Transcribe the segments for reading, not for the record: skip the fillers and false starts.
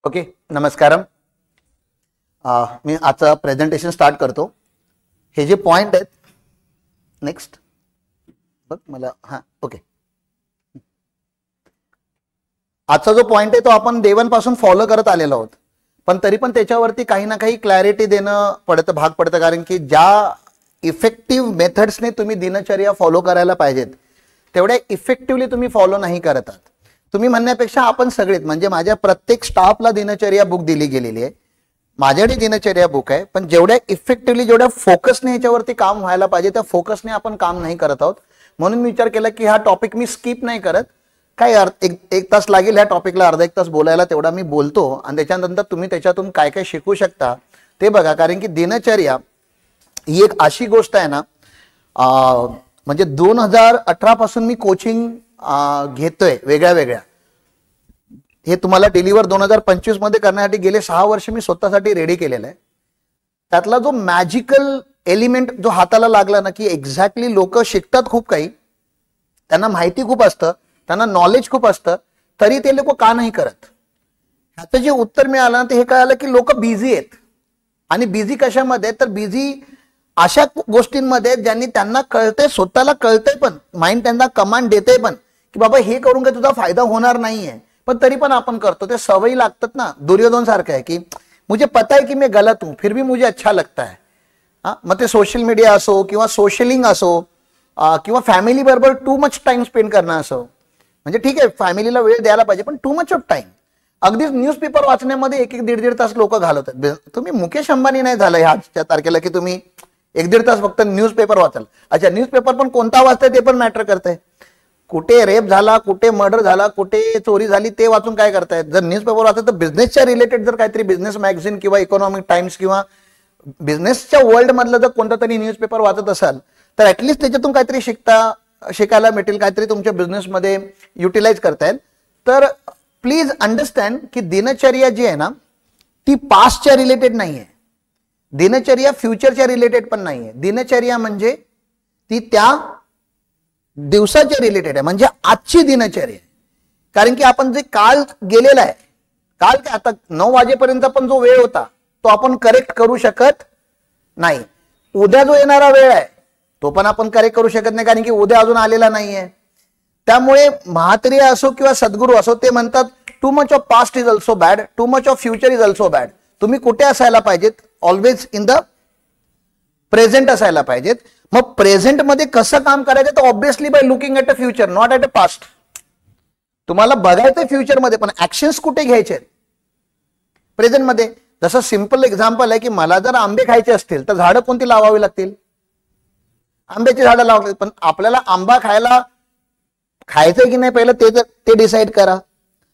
Okay, नमस्कारम. मी आजचा presentation start करतो. हे जे पॉइंट आहेत, नेक्स्ट बघ मला. हां, ओके. आजचा जो पॉइंट आहे तो आपण देवांपासून फॉलो करत आलेलो आहोत, पण तरी पण त्याच्यावरती काही ना काही क्लॅरिटी देणं पडतं, भाग पडतं. कारण की ज्या इफेक्टिव्ह मेथड्सने तुम्ही दिनचर्या फॉलो करायला पाहिजेत तेवढ्या इफेक्टिव्हली तुम्ही फॉलो नाही करत आहात. तुम्ही म्हणण्यापेक्षा आपण सगळेच, म्हणजे माझ्या प्रत्येक स्टाफला दिनचर्या बुक दिली गेलेली आहे, माझ्याकडे दिनचर्या बुक आहे, पण जेवढ्या इफेक्टिव्हली जेवढ्या फोकसने ह्याच्यावरती काम व्हायला पाहिजे त्या फोकसने आपण काम नाही करत आहोत. म्हणून मी विचार केला की हा टॉपिक मी स्किप नाही करत. काय एक तास लागेल ह्या टॉपिकला, अर्धा एक तास बोलायला, तेवढा मी बोलतो आणि त्याच्यानंतर तुम्ही त्याच्यातून काय काय शिकू शकता ते बघा. कारण की दिनचर्या ही एक अशी गोष्ट आहे ना, म्हणजे 2018 पासून मी कोचिंग घेतोय वेगळ्या वेगळ्या. हे तुम्हाला डिलिव्हर 2025 मध्ये करण्यासाठी गेले 6 वर्ष मी स्वतःसाठी रेडी केलेलं आहे. त्यातला जो मॅजिकल एलिमेंट जो हाताला लागला ना, की एक्झॅक्टली लोक शिकतात खूप काही, त्यांना माहिती खूप असतं, त्यांना नॉलेज खूप असतं, तरी ते लोक का नाही करत. ह्याचं जे उत्तर मिळालं ना, ते हे कळालं की लोक बिझी आहेत. आणि बिझी कशामध्ये, तर बिझी अशा गोष्टींमध्ये ज्यांनी त्यांना कळतंय, स्वतःला कळतंय, पण माइंड त्यांना कमांड देते पण की बाबा हे करून काय तुझा फायदा होणार नाहीये, पण तरी पण आपण करतो. ते सवयी लागतात ना. दुर्योधन सारखं आहे की मुझे पता है कि मैं गलत हूं फिर भी मुझे अच्छा लगता है. मग ते सोशल मीडिया असो किंवा सोशलिंग असो किंवा फॅमिली बरोबर टू मच टाइम स्पेंड करणं असो. म्हणजे ठीक आहे, फॅमिलीला वेळ द्यायला पाहिजे, पण टू मच ऑफ टाइम. अगदीच न्यूजपेपर वाचण्यामध्ये एक दीड तास लोक घालवतात. तुम्ही मुकेश अंबानी नाही झालं ह्याच्या तारखेला की तुम्ही 1-1.5 तास फक्त न्यूजपेपर वाचाल. अच्छा, न्यूजपेपर पण कोणता वाचताय ते पण मॅटर करतंय. कुठे रेप झाला, कुठे मर्डर झाला, कुठे चोरी झाली ते वाचून काय करतायत. जर न्यूजपेपर वाचत तर बिझनेसच्या रिलेटेड जर काहीतरी बिझनेस मॅगझिन किंवा इकॉनॉमिक टाइम्स किंवा बिझनेसच्या वर्ल्ड मधलं जर कोणता तरी न्यूजपेपर वाचत असाल तर ऍटलिस्ट त्याच्यातून काहीतरी शिकायला मिळेल, काहीतरी तुमच्या बिझनेसमध्ये युटिलाइज करता येईल. तर प्लीज अंडरस्टँड की दिनचर्या जी आहे ना ती पास्टच्या रिलेटेड नाहीये. दिनचर्या फ्युचरच्या रिलेटेड पण नाहीये. दिनचर्या म्हणजे ती त्या दिवसाच्या रिलेटेड आहे, म्हणजे आजची दिनचर्या. कारण की आपण जे काल गेलेला आहे, काल काय आता 9 वाजेपर्यंत पण जो वेळ होता तो आपण करेक्ट करू शकत नाही. उद्या जो येणारा वेळ आहे तो पण आपण करेक्ट करू शकत नाही, कारण की उद्या अजून आलेला नाहीये. त्यामुळे म्हात्रेय असो किंवा सद्गुरू असो ते म्हणतात too much of past is also bad, too much of future is also bad. तुम्ही कुठे असायला पाहिजेत, ऑलवेज इन द प्रेझेंट असायला पाहिजेत. मग प्रेझेंट मध्ये कसं काम करायचं, तर obviously by looking at a future, not at a past. तुम्हाला बघायचं फ्युचर मध्ये, पण ऍक्शन्स कुठे घ्यायचे प्रेझेंट मध्ये. जसं सिंपल एक्झाम्पल आहे की मला जर आंबे खायचे असतील तर झाडं कोणती लावावी लागतील, आंब्याची झाडं लावावी लागतील. पण आपल्याला आंबा खायचंय की नाही पहिलं ते डिसाईड करा.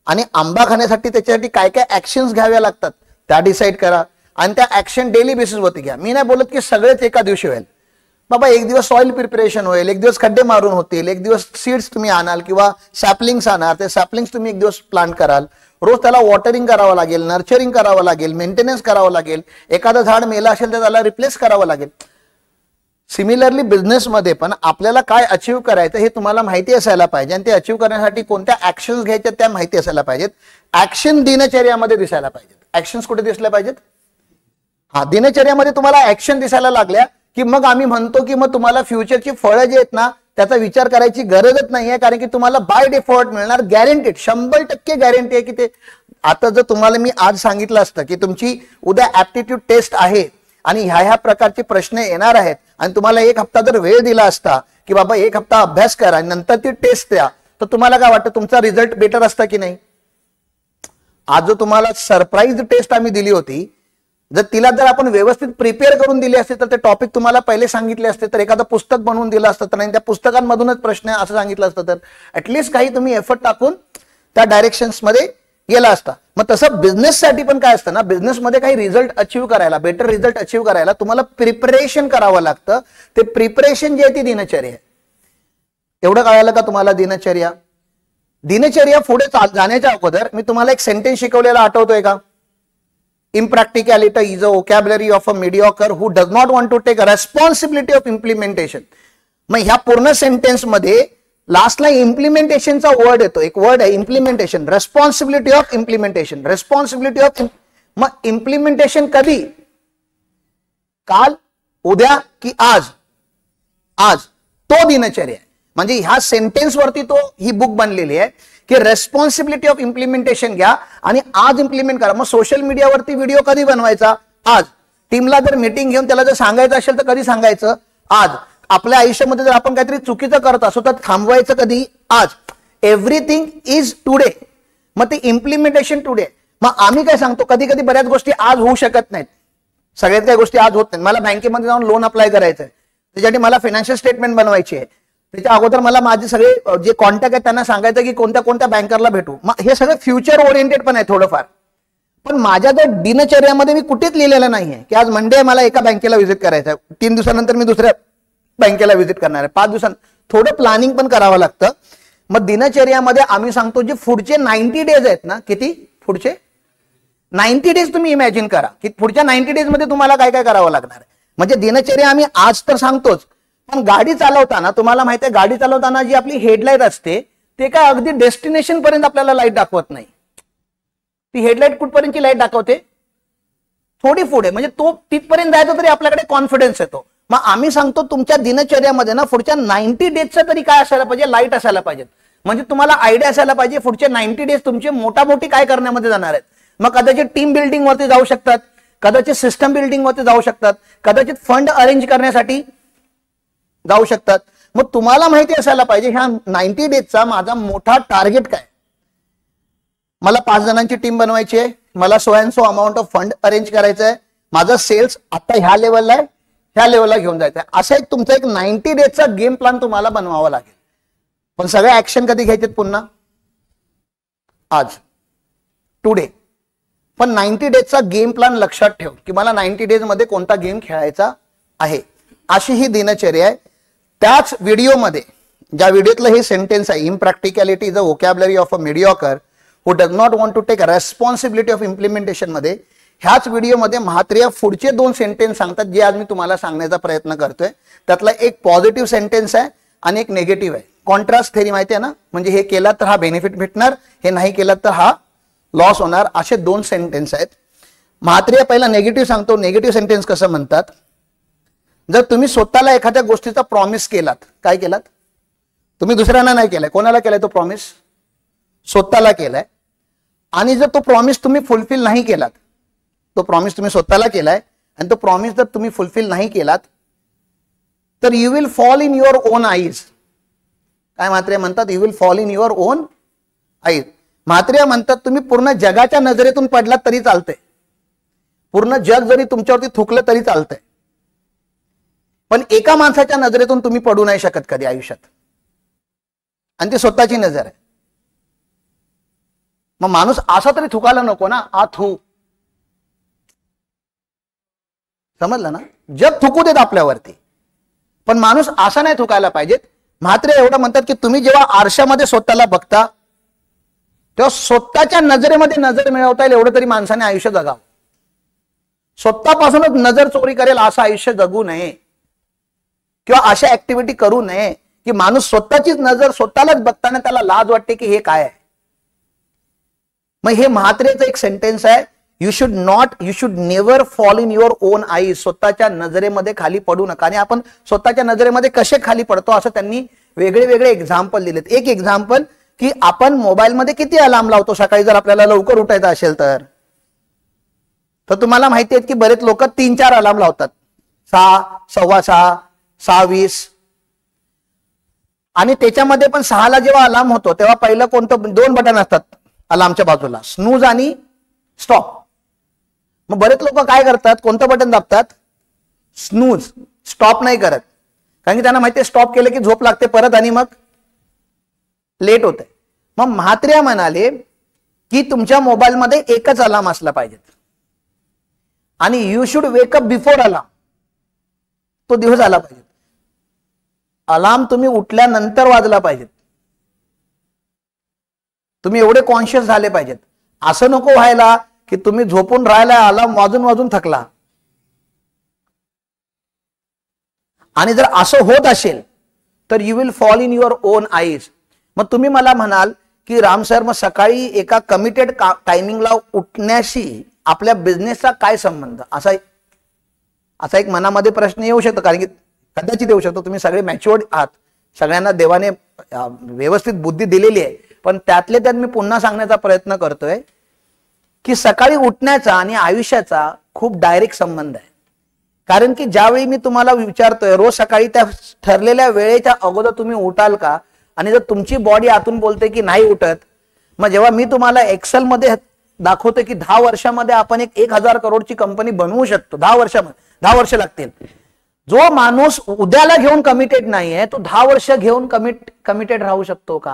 आणि आंबा खाण्यासाठी त्याच्यासाठी काय काय ऍक्शन्स घ्याव्या लागतात त्या डिसाईड करा. आणि त्या ऍक्शन डेली बेसिसवरती घ्या. मी नाही बोलत की सगळेच एका दिवशी होईल. बाबा एक दिवस सॉइल प्रिपरेशन होईल, एक दिवस खड्डे मारून होतील, एक दिवस सीड्स तुम्ही आणाल किंवा सॅपलिंग्स आणणार, ते सॅपलिंग्स तुम्ही एक दिवस प्लांट कराल. रोज त्याला वॉटरिंग करावं लागेल, नर्चरिंग करावं लागेल, मेंटेनन्स करावं लागेल. एखादं झाड मेलं असेल तर त्याला रिप्लेस करावं लागेल. सिमिलरली बिझनेसमध्ये पण आपल्याला काय अचीव्ह करायचं हे तुम्हाला माहिती असायला पाहिजे, आणि ते अचीव्ह करण्यासाठी कोणत्या ऍक्शन्स घ्यायच्या त्या माहिती असायला पाहिजेत. ऍक्शन दिनचर्यामध्ये दिसायला पाहिजेत. ऍक्शन्स कुठे दिसल्या पाहिजेत, दिनचर्यामध्ये तुम्हाला ऍक्शन दिसायला लागल्या की मग आम्ही म्हणतो की मग तुम्हाला फ्युचरची फळं जी आहेत ना त्याचा विचार करायची गरजच नाहीये. कारण की तुम्हाला बाय डिफॉल्ट मिळणार, गॅरंटीड, 100% गॅरंटी आहे की ते. आता जर तुम्हाला मी आज सांगितलं असतं की तुमची उद्या ऍप्टिट्यूड टेस्ट आहे आणि ह्या प्रकारचे प्रश्न येणार आहेत, आणि तुम्हाला 1 हप्ता जर वेळ दिला असता की बाबा 1 हप्ता अभ्यास करा आणि नंतर ती टेस्ट द्या, तर तुम्हाला काय वाटतं, तुमचा रिझल्ट बेटर असता की नाही. आज जो तुम्हाला सरप्राईज टेस्ट आम्ही दिली होती, जर आपण व्यवस्थित प्रिपेअर करून दिले असते तर ते टॉपिक तुम्हाला पहिले सांगितले असते, तर एखादं पुस्तक बनवून दिलं असतं, तर नाही त्या पुस्तकांमधूनच प्रश्न असं सांगितलं असतं, तर ऍटलिस्ट काही तुम्ही एफर्ट टाकून त्या डायरेक्शन्स मध्ये गेला असता. मग तसं बिझनेससाठी पण काय असतं ना, बिझनेसमध्ये काही रिझल्ट अचीव्ह करायला, बेटर रिझल्ट अचीव्ह करायला तुम्हाला प्रिपरेशन करावं लागतं. ते प्रिपरेशन जे आहे ती दिनचर्या आहे. एवढं कळालं का तुम्हाला. दिनचर्या पुढे जाण्याच्या अगोदर मी तुम्हाला एक सेंटेन्स शिकवलेला आठवतोय का. Impracticality is a vocabulary of a mediocre who does not want to take a responsibility of implementation. मग ह्या पूर्ण सेंटेन्स मध्ये लास्टला इम्प्लिमेंटेशनचा वर्ड येतो, एक वर्ड आहे implementation, responsibility of implementation, responsibility of. मग इम्प्लिमेंटेशन कधी? काल, उद्या की आज? आज. तो दिनचर्या आहे. म्हणजे ह्या सेंटेन्स वरती तो ही बुक बनलेली आहे की रेस्पॉन्सिबिलिटी ऑफ इम्प्लिमेंटेशन घ्या आणि आज इम्प्लिमेंट करा. मग सोशल मीडियावरती व्हिडिओ कधी बनवायचा? आज. टीमला जर मीटिंग घेऊन त्याला जर सांगायचं असेल तर कधी सांगायचं? आज. आपल्या आयुष्यामध्ये जर आपण काहीतरी चुकीचं करत असो तर थांबवायचं कधी? आज. Everything is today. मग ते इम्प्लिमेंटेशन टुडे. मग आम्ही काय सांगतो, कधी कधी बऱ्याच गोष्टी आज होऊ शकत नाहीत, सगळ्यात काही गोष्टी आज होत नाहीत. मला बँकेमध्ये जाऊन लोन अप्लाय करायचं आहे, त्याच्यासाठी मला फायनान्शियल स्टेटमेंट बनवायची आहे, त्याच्या अगोदर मला माझे सगळे जे कॉन्टॅक्ट आहेत त्यांना सांगायचं की कोणत्या कोणत्या बँकरला भेटू. मग हे सगळं फ्युचर ओरिएंटेड पण आहे थोडंफार. पण माझ्या जर दिनचर्यामध्ये मी कुठेच लिहिलेलं नाहीये की आज मंडे मला एका बँकेला व्हिजिट करायचं आहे, 3 दिवसानंतर मी दुसऱ्या बँकेला व्हिजिट करणार आहे, 5 दिवसांत. थोडं प्लॅनिंग पण करावं लागतं. मग दिनचर्यामध्ये आम्ही सांगतो जे पुढचे 90 डेज आहेत ना, किती पुढचे 90 डेज तुम्ही इमॅजिन करा की पुढच्या 90 डेज मध्ये तुम्हाला काय काय करावं लागणार आहे. म्हणजे दिनचर्या आम्ही आज तर सांगतोच, पण गाडी चालवताना तुम्हाला माहिती आहे, गाडी चालवताना जी आपली हेडलाईट असते ते काय अगदी डेस्टिनेशन पर्यंत आपल्याला लाईट दाखवत नाही. ती हेडलाईट कुठपर्यंतची लाईट दाखवते? थोडी पुढे. म्हणजे तो तिथपर्यंत जायचं तरी आपल्याकडे कॉन्फिडन्स येतो. मग आम्ही सांगतो तुमच्या दिनचर्यामध्ये ना पुढच्या 90 डेजचं तरी काय असायला पाहिजे? लाईट असायला पाहिजे. म्हणजे तुम्हाला आयडिया असायला पाहिजे पुढचे 90 डेज तुमचे मोठी काय करण्यामध्ये जाणार आहेत. मग कदाचित टीम बिल्डिंग वरती जाऊ शकतात, कदाचित सिस्टम बिल्डिंग वरती जाऊ शकतात, कदाचित फंड अरेंज करण्यासाठी जाऊ शकतात. मग तुम्हाला माहिती असायला पाहिजे ह्या 90 डेजचा माझा मोठा टार्गेट काय. मला 5 जणांची टीम बनवायची आहे, मला so and so amount of fund arrange करायचं आहे, माझा सेल्स आता ह्या लेवलला आहे, ह्या लेवलला घेऊन जायचं आहे. असं एक तुमचा एक 90 डेजचा गेम प्लॅन तुम्हाला बनवावा लागेल. पण सगळ्या ऍक्शन कधी घ्यायचे? पुन्हा आज, टुडे. पण 90 डेजचा गेम प्लॅन लक्षात ठेव की मला 90 डेज मध्ये कोणता गेम खेळायचा आहे. अशी ही दिनचर्या आहे. त्याच व्हिडिओमध्ये, ज्या व्हिडिओतलं हे सेंटेन्स आहे, impracticality is a vocabulary of a mediocre who does not want to take responsibility of implementation मध्ये, ह्याच व्हिडिओमध्ये म्हात्रेय पुढचे 2 सेंटेन्स सांगतात जे आज मी तुम्हाला सांगण्याचा प्रयत्न करतोय. त्यातला एक पॉझिटिव्ह सेंटेन्स आहे आणि एक निगेटिव्ह आहे. कॉन्ट्रास्ट थेरी माहिती आहे ना, म्हणजे हे केलं तर हा बेनिफिट भेटणार, हे नाही केलं तर हा लॉस होणार. असे 2 सेंटेन्स आहेत. म्हात्रेय पहिला निगेटिव्ह सांगतो. निगेटिव्ह सेंटेन्स कसं म्हणतात? जर तुम्ही स्वतःला एखाद्या गोष्टीचा प्रॉमिस केलात, काय केलात? तुम्ही दुसऱ्यांना नाही केलाय, कोणाला केलाय तो प्रॉमिस? स्वतःला केलाय. आणि जर तो प्रॉमिस तुम्ही फुलफिल नाही केलात, तो प्रॉमिस तुम्ही स्वतःला केलाय आणि तो प्रॉमिस जर तुम्ही फुलफिल नाही केलात तर you will fall in your own eyes. काय म्हात्रेय म्हणतात? You will fall in your own eyes. म्हात्रेय म्हणतात तुम्ही पूर्ण जगाच्या नजरेतून पडलात तरी चालतंय, पूर्ण जग जरी तुमच्यावरती थुकलं तरी चालतंय, पण एका माणसाच्या नजरेतून तुम्ही पडू नाही शकत कधी आयुष्यात, आणि ती स्वतःची नजर आहे. मग माणूस असा तरी थुकायला नको ना, आ थू. समजलं ना? जग थुकू देत आपल्यावरती, पण माणूस असा नाही थुकायला पाहिजेत. म्हात्रेय एवढं म्हणतात की तुम्ही जेव्हा आरशामध्ये स्वतःला बघता तेव्हा स्वतःच्या नजरेमध्ये नजर मिळवता येईल एवढं तरी माणसाने आयुष्य जगावं. स्वतःपासूनच नजर चोरी करेल असं आयुष्य जगू नये, किंवा अशा ऍक्टिव्हिटी करू नये की माणूस स्वतःचीच नजर स्वतःलाच बघताना त्याला लाज वाटते की हे काय आहे. मग हे म्हात्रेयचं एक सेंटेन्स आहे, you should never fall in your own eyes. स्वतःच्या नजरेमध्ये खाली पडू नका. आणि आपण स्वतःच्या नजरेमध्ये कसे खाली पडतो असं त्यांनी वेगळे वेगळे एक्झाम्पल दिलेत. एक एक्झाम्पल की आपण मोबाईलमध्ये किती अलार्म लावतो सकाळी जर आपल्याला लवकर उठायचं असेल तर तुम्हाला माहिती आहे की बरेच लोक 3-4 अलार्म लावतात, 6, 6:15, 6:20. आणि त्याच्यामध्ये पण 6ला जेव्हा अलार्म होतो तेव्हा पहिलं कोणतं? 2 बटन असतात अलार्मच्या बाजूला, स्नूज आणि स्टॉप. मग बरेच लोक काय करतात? कोणतं बटन दाबतात? स्नूज. स्टॉप नाही करत, कारण की त्यांना माहिती आहे स्टॉप केलं की झोप लागते परत आणि मग लेट होते. मग म्हात्रेय म्हणाले की तुमच्या मोबाईलमध्ये एकच अलार्म असला पाहिजे आणि you should wake up before alarm. तो दिवस आला पाहिजे. अलार्म तुम्ही उठल्यानंतर वाजला पाहिजे. तुम्ही एवढे कॉन्शियस झाले पाहिजेत. असं नको व्हायला की तुम्ही झोपून राहिला, अलार्म वाजून वाजून थकला. आणि जर असं होत असेल तर you will fall in your own eyes. मग तुम्ही मला म्हणाल की राम सर, मग सकाळी एका कमिटेड टायमिंगला उठण्याशी आपल्या बिझनेसचा काय संबंध? असा एक मनामध्ये प्रश्न येऊ शकतो, कारण की कदाचित येऊ शकतो. तुम्ही सगळे मॅच्युअर्ड आहात, सगळ्यांना देवाने व्यवस्थित बुद्धी दिलेली आहे, पण त्यातले त्यात मी पुन्हा सांगण्याचा प्रयत्न करतोय की सकाळी उठण्याचा आणि आयुष्याचा खूप डायरेक्ट संबंध आहे. कारण की ज्यावेळी मी तुम्हाला विचारतोय रोज सकाळी त्या ठरलेल्या वेळेच्या अगोदर तुम्ही उठाल का, आणि जर तुमची बॉडी आतून बोलते की नाही उठत, मग जेव्हा मी तुम्हाला एक्सेल मध्ये दाखवतो की 10 वर्षामध्ये आपण एक 1000 करोडची कंपनी बनवू शकतो, 10 वर्ष लागतील. जो माणूस उद्याला घेऊन कमिटेड नाहीये तो 10 वर्ष घेऊन कमिटेड राहू शकतो का?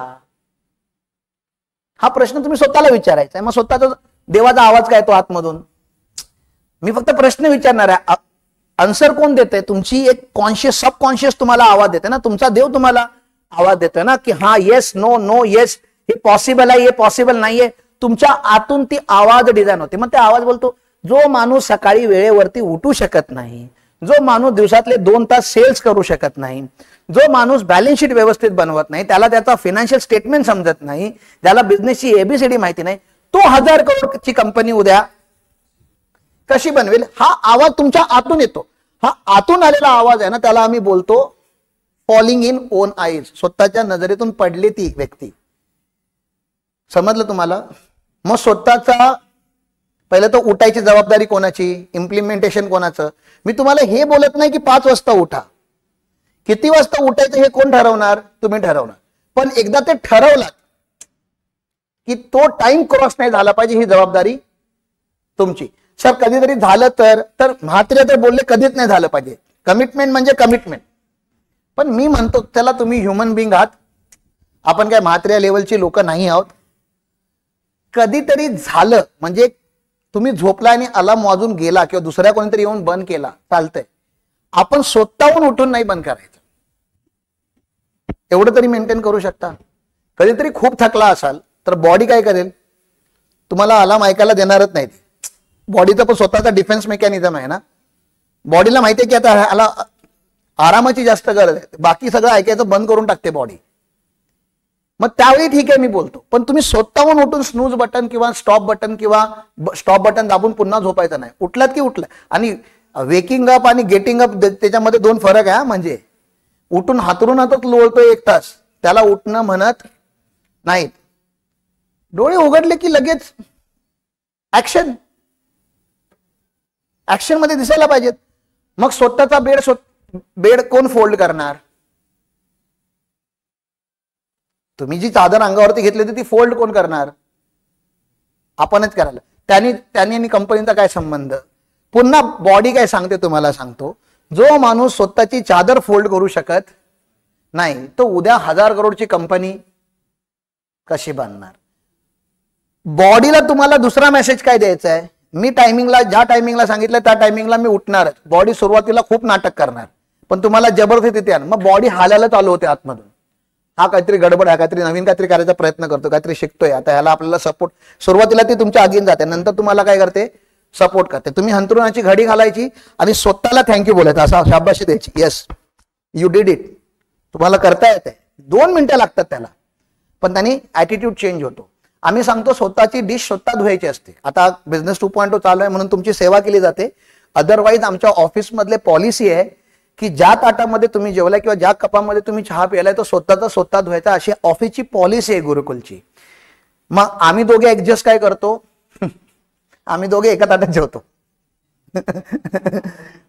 हा प्रश्न तुम्ही स्वतःला विचारायचा आहे. मग स्वतःचा देवाचा आवाज काय तो आतमधून? मी फक्त प्रश्न विचारणार आहे, आन्सर कोण देते? तुमची एक कॉन्शियस सबकॉन्शियस तुम्हाला आवाज देते ना, तुमचा देव तुम्हाला आवाज देतोय ना की हा येस नो नो येस, हे पॉसिबल आहे, हे पॉसिबल नाहीये. तुमच्या आतून ती आवाज डिझाईन होते. मग ते आवाज बोलतो, जो माणूस सकाळी वेळेवरती उठू शकत नाही, जो माणूस दिवसातले 2 तास सेल्स करू शकत नाही, जो माणूस बॅलन्स शीट व्यवस्थित बनवत नाही, त्याला त्याचा फायनान्शियल स्टेटमेंट समजत नाही, त्याला बिझनेसची एबीसीडी माहिती नाही, तो 1000 करोडची कंपनी उद्या कशी बनवेल? हा आवाज तुमच्या आतून येतो. हा आतून आलेला आवाज आहे ना, त्याला आम्ही बोलतो फॉलिंग इन ओन आईज. स्वतःच्या नजरेतून पडली ती व्यक्ती. समजलं तुम्हाला? मग स्वतःचा पहिलं तो उठायची जबाबदारी कोणाची, इम्प्लिमेंटेशन कोणाचं? मी तुम्हाला हे बोलत नाही की 5 वाजता उठा. किती वाजता उठायचं हे कोण ठरवणार? तुम्ही ठरवणार. पण एकदा ते ठरवलात की तो टाइम क्रॉस नाही झाला पाहिजे, ही जबाबदारी तुमची. सर कधीतरी झालं तर म्हात्रे तर बोलले कधीच नाही झालं पाहिजे. कमिटमेंट म्हणजे कमिटमेंट. पण मी म्हणतो त्याला तुम्ही ह्युमन बिंग आहात, आपण काय म्हात्रे लेवलची लोक नाही आहोत. कधीतरी झालं म्हणजे तुम्ही झोपला आणि अलार्म वाजून गेला किंवा दुसऱ्या कोणीतरी येऊन बंद केला, चालतंय. आपण स्वतःहून उठून नाही बंद करायचं. एवढं तरी मेंटेन करू शकता. कधीतरी खूप थकला असाल तर बॉडी काय करेल? तुम्हाला अलार्म ऐकायला देणारच नाही. बॉडीचा पण स्वतःचा डिफेन्स मेकॅनिझम आहे ना. बॉडीला माहिती आहे की आता आरामाची जास्त गरज आहे, बाकी सगळं ऐकायचं बंद करून टाकते बॉडी. मग त्यावेळी ठीक आहे मी बोलतो, पण तुम्ही स्वतःहून उठून स्नूज बटन किंवा स्टॉप बटन दाबून पुन्हा झोपायचं नाही. उठलात की उठलं. आणि वेकिंग अप आणि गेटिंग अप त्याच्यामध्ये 2 फरक आहे. म्हणजे उठून हातरून हातात लोळतोय 1 तास, त्याला उठणं म्हणत नाहीत. डोळे उघडले की लगेच ऍक्शन मध्ये दिसायला पाहिजेत. मग स्वतःचा बेड कोण फोल्ड करणार? तुम्ही जी चादर अंगावरती घेतली होती ती फोल्ड कोण करणार? आपणच करायला. त्यांनी आणि कंपनीचा काय संबंध? पुन्हा बॉडी काय सांगते तुम्हाला सांगतो, जो माणूस स्वतःची चादर फोल्ड करू शकत नाही तो उद्या 1000 करोडची कंपनी कशी बनणार? बॉडीला तुम्हाला दुसरा मेसेज काय द्यायचा आहे? मी ज्या टायमिंगला सांगितलं त्या टायमिंगला मी उठणारच. बॉडी सुरुवातीला खूप नाटक करणार, पण तुम्हाला जबरदस्ती तिथे मग बॉडी हालायला चालू होते आतमधून. हा काहीतरी गडबड आहे, काहीतरी नवीन काहीतरी करायचा प्रयत्न करतो, काहीतरी शिकतोय, आता ह्याला आपल्याला सपोर्ट. सुरुवातीला ती तुमच्या आगीन जाते, नंतर तुम्हाला काय करते? सपोर्ट करते. तुम्ही हंतरुणाची घडी घालायची आणि स्वतःला थँक्यू बोलायचं, असा शाबाशी द्यायची. Yes you did it. तुम्हाला करता येते. 2 मिनिटं लागतात त्याला, पण त्यांनी ऍटिट्यूड चेंज होतो. आम्ही सांगतो स्वतःची डिश स्वतः धुवायची असते. आता बिझनेस 2.0 चालू आहे म्हणून तुमची सेवा केली जाते. अदरवाईज आमच्या ऑफिस मधले पॉलिसी आहे की ज्या ताटामध्ये तुम्ही जेवलाय किंवा ज्या कपामध्ये तुम्ही चहा प्यायलाय तो स्वतः धुवायचा, अशी ऑफिसची पॉलिसी आहे गुरुकुलची. मग आम्ही दोघे ऍडजस्ट काय करतो? आम्ही दोघे एका ताटात जेवतो.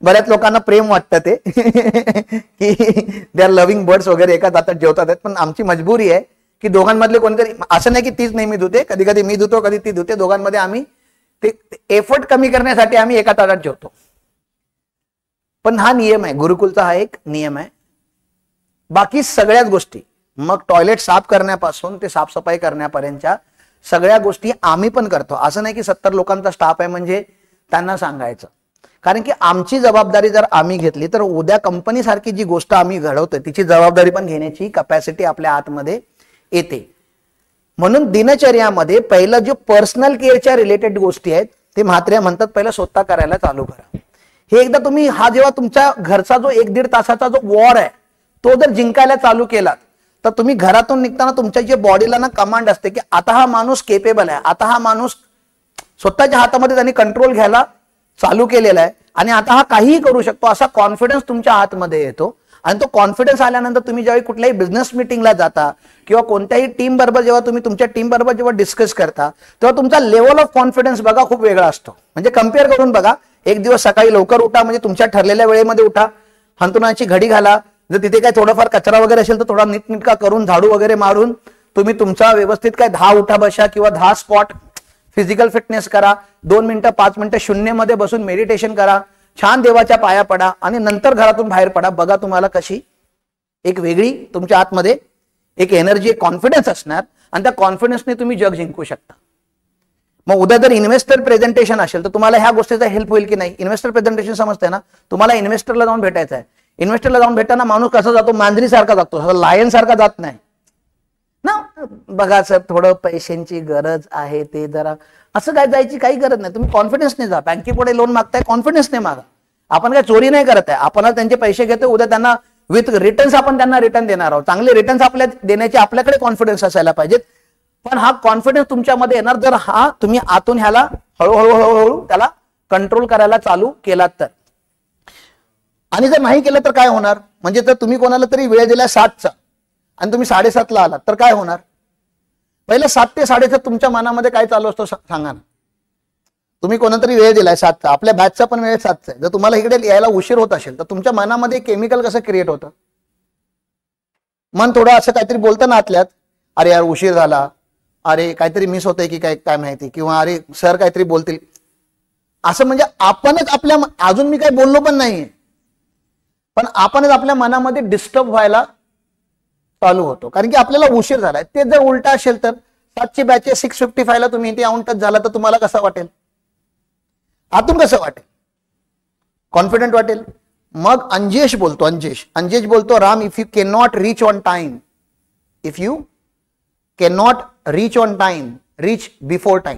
बऱ्याच लोकांना प्रेम वाटतं ते की दे आर लव्हिंग बर्ड्स वगैरे एका ताटात जेवतात. पण आमची मजबुरी आहे की दोघांमधले कोणतरी, असं नाही की तीच नेहमी धुते, कधी कधी मी धुतो कधी ती धुते. दोघांमध्ये आम्ही ते एफर्ट कमी करण्यासाठी आम्ही एका ताटात जेवतो. पण हा नियम आहे, गुरुकुलचा हा एक नियम आहे. बाकी सगळ्याच गोष्टी, मग टॉयलेट साफ करण्यापासून ते साफसफाई करण्यापर्यंतच्या सगळ्या गोष्टी आम्ही पण करतो. असं नाही की 70 लोकांचा स्टाफ आहे म्हणजे त्यांना सांगायचं. कारण की आमची जबाबदारी जर आम्ही घेतली तर उद्या कंपनी सारखी जी गोष्ट आम्ही घडवतोय तिची जबाबदारी पण घेण्याची कॅपॅसिटी आपल्या आतमध्ये येते. म्हणून दिनचर्यामध्ये पहिलं जे पर्सनल केअरच्या रिलेटेड गोष्टी आहेत ते म्हात्रे म्हणतात पहिलं स्वतः करायला चालू करा. हे एकदा तुम्ही, हा जेव्हा तुमच्या घरचा जो 1-1.5 तासाचा जो वॉर आहे तो जर जिंकायला चालू केला तर तुम्ही घरातून निघताना तुमच्या जे बॉडीला ना कमांड असते की आता हा माणूस केपेबल आहे, आता हा माणूस स्वतःच्या हातामध्ये त्यांनी कंट्रोल घ्यायला चालू केलेला आहे आणि आता हा काहीही करू शकतो, असा कॉन्फिडन्स तुमच्या आतमध्ये येतो. आणि तो कॉन्फिडन्स आल्यानंतर तुम्ही ज्यावेळी कुठल्याही बिझनेस मीटिंगला जाता किंवा कोणत्याही टीम बरोबर जेव्हा तुम्ही तुमच्या टीम बरोबर जेव्हा डिस्कस करता तेव्हा तुमचा लेवल ऑफ कॉन्फिडन्स बघा खूप वेगळा असतो. म्हणजे कम्पेअर करून बघा, एक दिवस सकाळी लवकर उठा, म्हणजे तुमच्या ठरलेल्या वेळेमध्ये उठा, हंतरुणाची घडी घाला, जर तिथे काय थोडंफार कचरा वगैरे असेल तर थोडा नीटनेटका करून झाडू वगैरे मारून तुम्ही तुमचा व्यवस्थित काय 10 उठा बशा किंवा 10 स्पॉट फिजिकल फिटनेस करा, 2 मिनिटं 5 मिनिटं शून्यमध्ये बसून मेडिटेशन करा, छान देवाच्या पाया पडा आणि नंतर घरातून बाहेर पडा. बघा तुम्हाला कशी एक वेगळी तुमच्या आतमध्ये एक एनर्जी, एक कॉन्फिडन्स असणार आणि त्या कॉन्फिडन्सने तुम्ही जग जिंकू शकता. मग उद्या जर इन्व्हेस्टर प्रेझेंटेशन असेल तर तुम्हाला ह्या गोष्टीचा हेल्प होईल की नाही. इन्व्हेस्टर प्रेझेंटेशन समजते ना, तुम्हाला इन्व्हेस्टरला जाऊन भेटायचं आहे. इन्व्हेस्टरला जाऊन भेटताना माणूस कसा जातो, मांजरी सारखा जातो, लायन सारखा जात नाही ना. बघा साहेब थोडं पैशांची गरज आहे, ते जरा असं काय जायची काही गरज नाही. तुम्ही कॉन्फिडन्सने जा, बँकेपुढे लोन मागताय कॉन्फिडन्सने मागा. आपण काय चोरी नाही करत आहे, आपण त्यांचे पैसे घेतो, उद्या त्यांना विथ रिटर्न्स आपण त्यांना रिटर्न देणार आहोत. चांगले रिटर्न्स आपल्या देण्याचे आपल्याकडे कॉन्फिडन्स असायला पाहिजेत. पण हा कॉन्फिडन्स तुमच्यामध्ये येणार जर हा तुम्ही आतून ह्याला हळूहळू हळूहळू त्याला कंट्रोल करायला चालू केलात तर. आणि जर नाही केलं तर काय होणार, म्हणजे जर तुम्ही कोणाला तरी वेळ दिला 7चा आणि तुम्ही 7:30ला आलात तर काय होणार. पहिले 7 ते 7:30 तुमच्या मनामध्ये काय चालू असतो सांगा ना. तुम्ही कोणातरी वेळ दिलाय 7चा, आपल्या बॅचचा पण वेळ 7चा आहे, जर तुम्हाला इकडे यायला उशीर होत असेल तर तुमच्या मनामध्ये केमिकल कसं क्रिएट होतं. मन थोडं असं काहीतरी बोलतं ना आतल्यात, अरे यार उशीर झाला, अरे काहीतरी मिस होतंय की काय काय माहिती, किंवा अरे सर काहीतरी बोलतील असं. म्हणजे आपणच आपल्या, अजून मी काही बोललो पण नाहीये, पण आपणच आपल्या मनामध्ये डिस्टर्ब व्हायला चालू होतो कारण की आपल्याला उशीर झालाय. ते जर उलटा असेल तर 7ची बॅच 6:55 ला तुम्ही इथे येऊन टच झाला तर तुम्हाला कसं वाटेल, आतून कसं वाटेल, कॉन्फिडंट वाटेल. मग अंजेश बोलतो Ram, if you can not reach on time, if you can not reach on time, reach before time.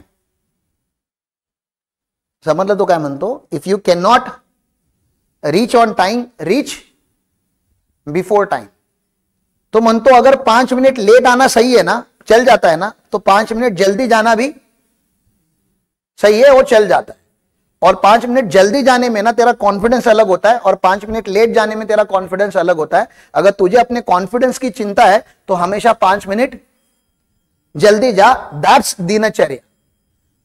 समजलं तो काय म्हणतो, if you can not reach on time, reach before time. तो म्हणतो अगर 5 मिनट लेट आना सही है ना, चल जाता है ना, तो 5 मिनट जल्दी जाना भी सही है, वो चल जाता है. और 5 मिनट जल्दी जाने में ना तेरा कॉन्फिडेंस अलग होता है और 5 मिनट लेट जाने में तेरा कॉन्फिडेंस अलग होता है. अगर तुझे अपने कॉन्फिडेंस की चिंता है तो हमेशा 5 मिनट जल्दी जा, दॅट्स दिनचर्या.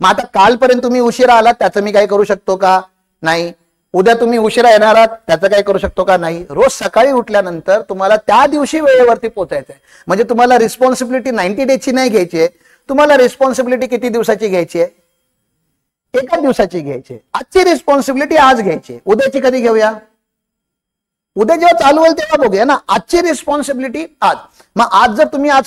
मग आता कालपर्यंत तुम्ही उशिरा आलात त्याचं मी काय करू शकतो का नाही, उद्या तुम्ही उशिरा येणार आहात त्याचं काय करू शकतो का नाही. रोज सकाळी उठल्यानंतर तुम्हाला त्या दिवशी वेळेवरती पोहोचायचं आहे. म्हणजे तुम्हाला रिस्पॉन्सिबिलिटी 90 डेजची नाही घ्यायची आहे, तुम्हाला रिस्पॉन्सिबिलिटी किती दिवसाची घ्यायची आहे, एका दिवसाची घ्यायची. आजची रिस्पॉन्सिबिलिटी आज घ्यायची, उद्याची कधी घेऊया, उद्या जेव्हा चालू होईल तेव्हा बघूया ना. आजची रिस्पॉन्सिबिलिटी आज. मग आज जर तुम्ही, आज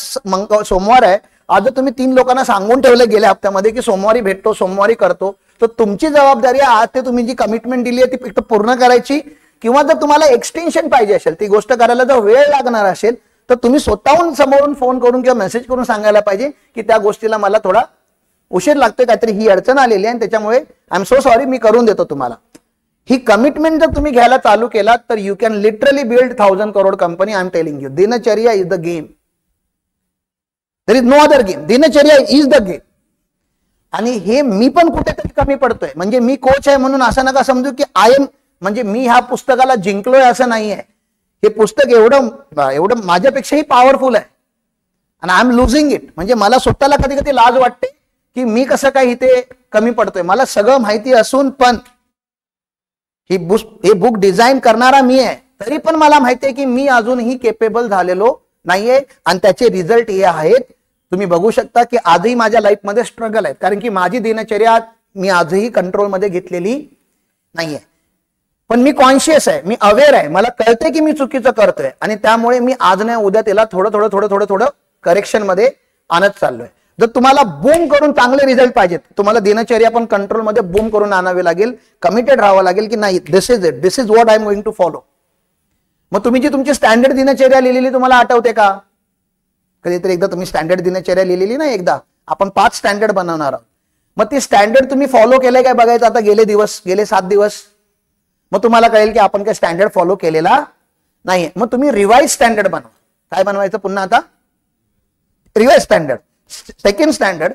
सोमवार आहे, आज जर तुम्ही 3 लोकांना सांगून ठेवलं गेल्या हप्त्यामध्ये की सोमवारी भेटतो, सोमवारी करतो, तर तुमची जबाबदारी आहे आज ते तुम्ही जी कमिटमेंट दिली आहे ती फक्त पूर्ण करायची. किंवा जर तुम्हाला एक्सटेन्शन पाहिजे असेल, ती गोष्ट करायला जर वेळ लागणार असेल तर तुम्ही स्वतःहून समोरून फोन करून किंवा मेसेज करून सांगायला पाहिजे की त्या गोष्टीला मला थोडा उशीर लागतोय, काहीतरी ही अडचण आलेली आहे आणि त्याच्यामुळे आय एम सो सॉरी, मी करून देतो तुम्हाला. ही कमिटमेंट जर तुम्ही घ्यायला चालू केला तर you can literally build 1000 crore company. I am telling you, दिनचर्या is the game, there is no other game. दिनचर्या इज द गेम. आणि हे मी पण कुठेतरी कमी पडतोय, म्हणजे मी कोच आहे म्हणून असं नका समजू की आय एम, म्हणजे मी ह्या पुस्तकाला जिंकलोय असं नाही आहे. हे पुस्तक एवढं माझ्यापेक्षाही पॉवरफुल आहे आणि आय एम लुझिंग इट. म्हणजे मला स्वतःला कधी कधी लाज वाटते की मी कसं काय इथे कमी पडतोय. मला सगळं माहिती असून पण हे बुक डिझाईन करणारा मी आहे, तरी पण मला माहिती आहे की मी अजूनही केपेबल झालेलो नाहीये आणि त्याचे रिझल्ट हे आहेत. तुम्ही बघू शकता की आजही माझ्या लाईफमध्ये स्ट्रगल आहेत, कारण की माझी दिनचर्या मी आजही कंट्रोलमध्ये घेतलेली नाहीये. पण मी कॉन्शियस आहे, मी अवेअर आहे, मला कळते की मी चुकीचं करतोय आणि त्यामुळे मी आज नाही उद्या त्याला थोडं करेक्शन मध्ये आणत चाललोय. जर तुम्हाला बूम करून चांगले रिझल्ट पाहिजेत, तुम्हाला दिनचर्या पण कंट्रोलमध्ये बूम करून आणावी लागेल, कमिटेड राहावं लागेल की नाही, this is it, this is what I am going to follow. मग तुम्ही जी तुमची स्टँडर्ड दिनचर्या लिहिलेली तुम्हाला आठवते का? कधीतरी एकदा तुम्ही स्टँडर्ड दिनचर्या लिहिलेली ना, एकदा आपण 5 स्टँडर्ड बनवणार आहोत. मग ती स्टँडर्ड तुम्ही फॉलो केलंय काय बघायचं आता. गेले 7 दिवस मग तुम्हाला कळेल की आपण काय स्टँडर्ड फॉलो केलेला नाहीये. मग तुम्ही रिवाइज स्टँडर्ड बनवा. काय बनवायचं पुन्हा आता? Revise standard. सेकंड स्टँडर्ड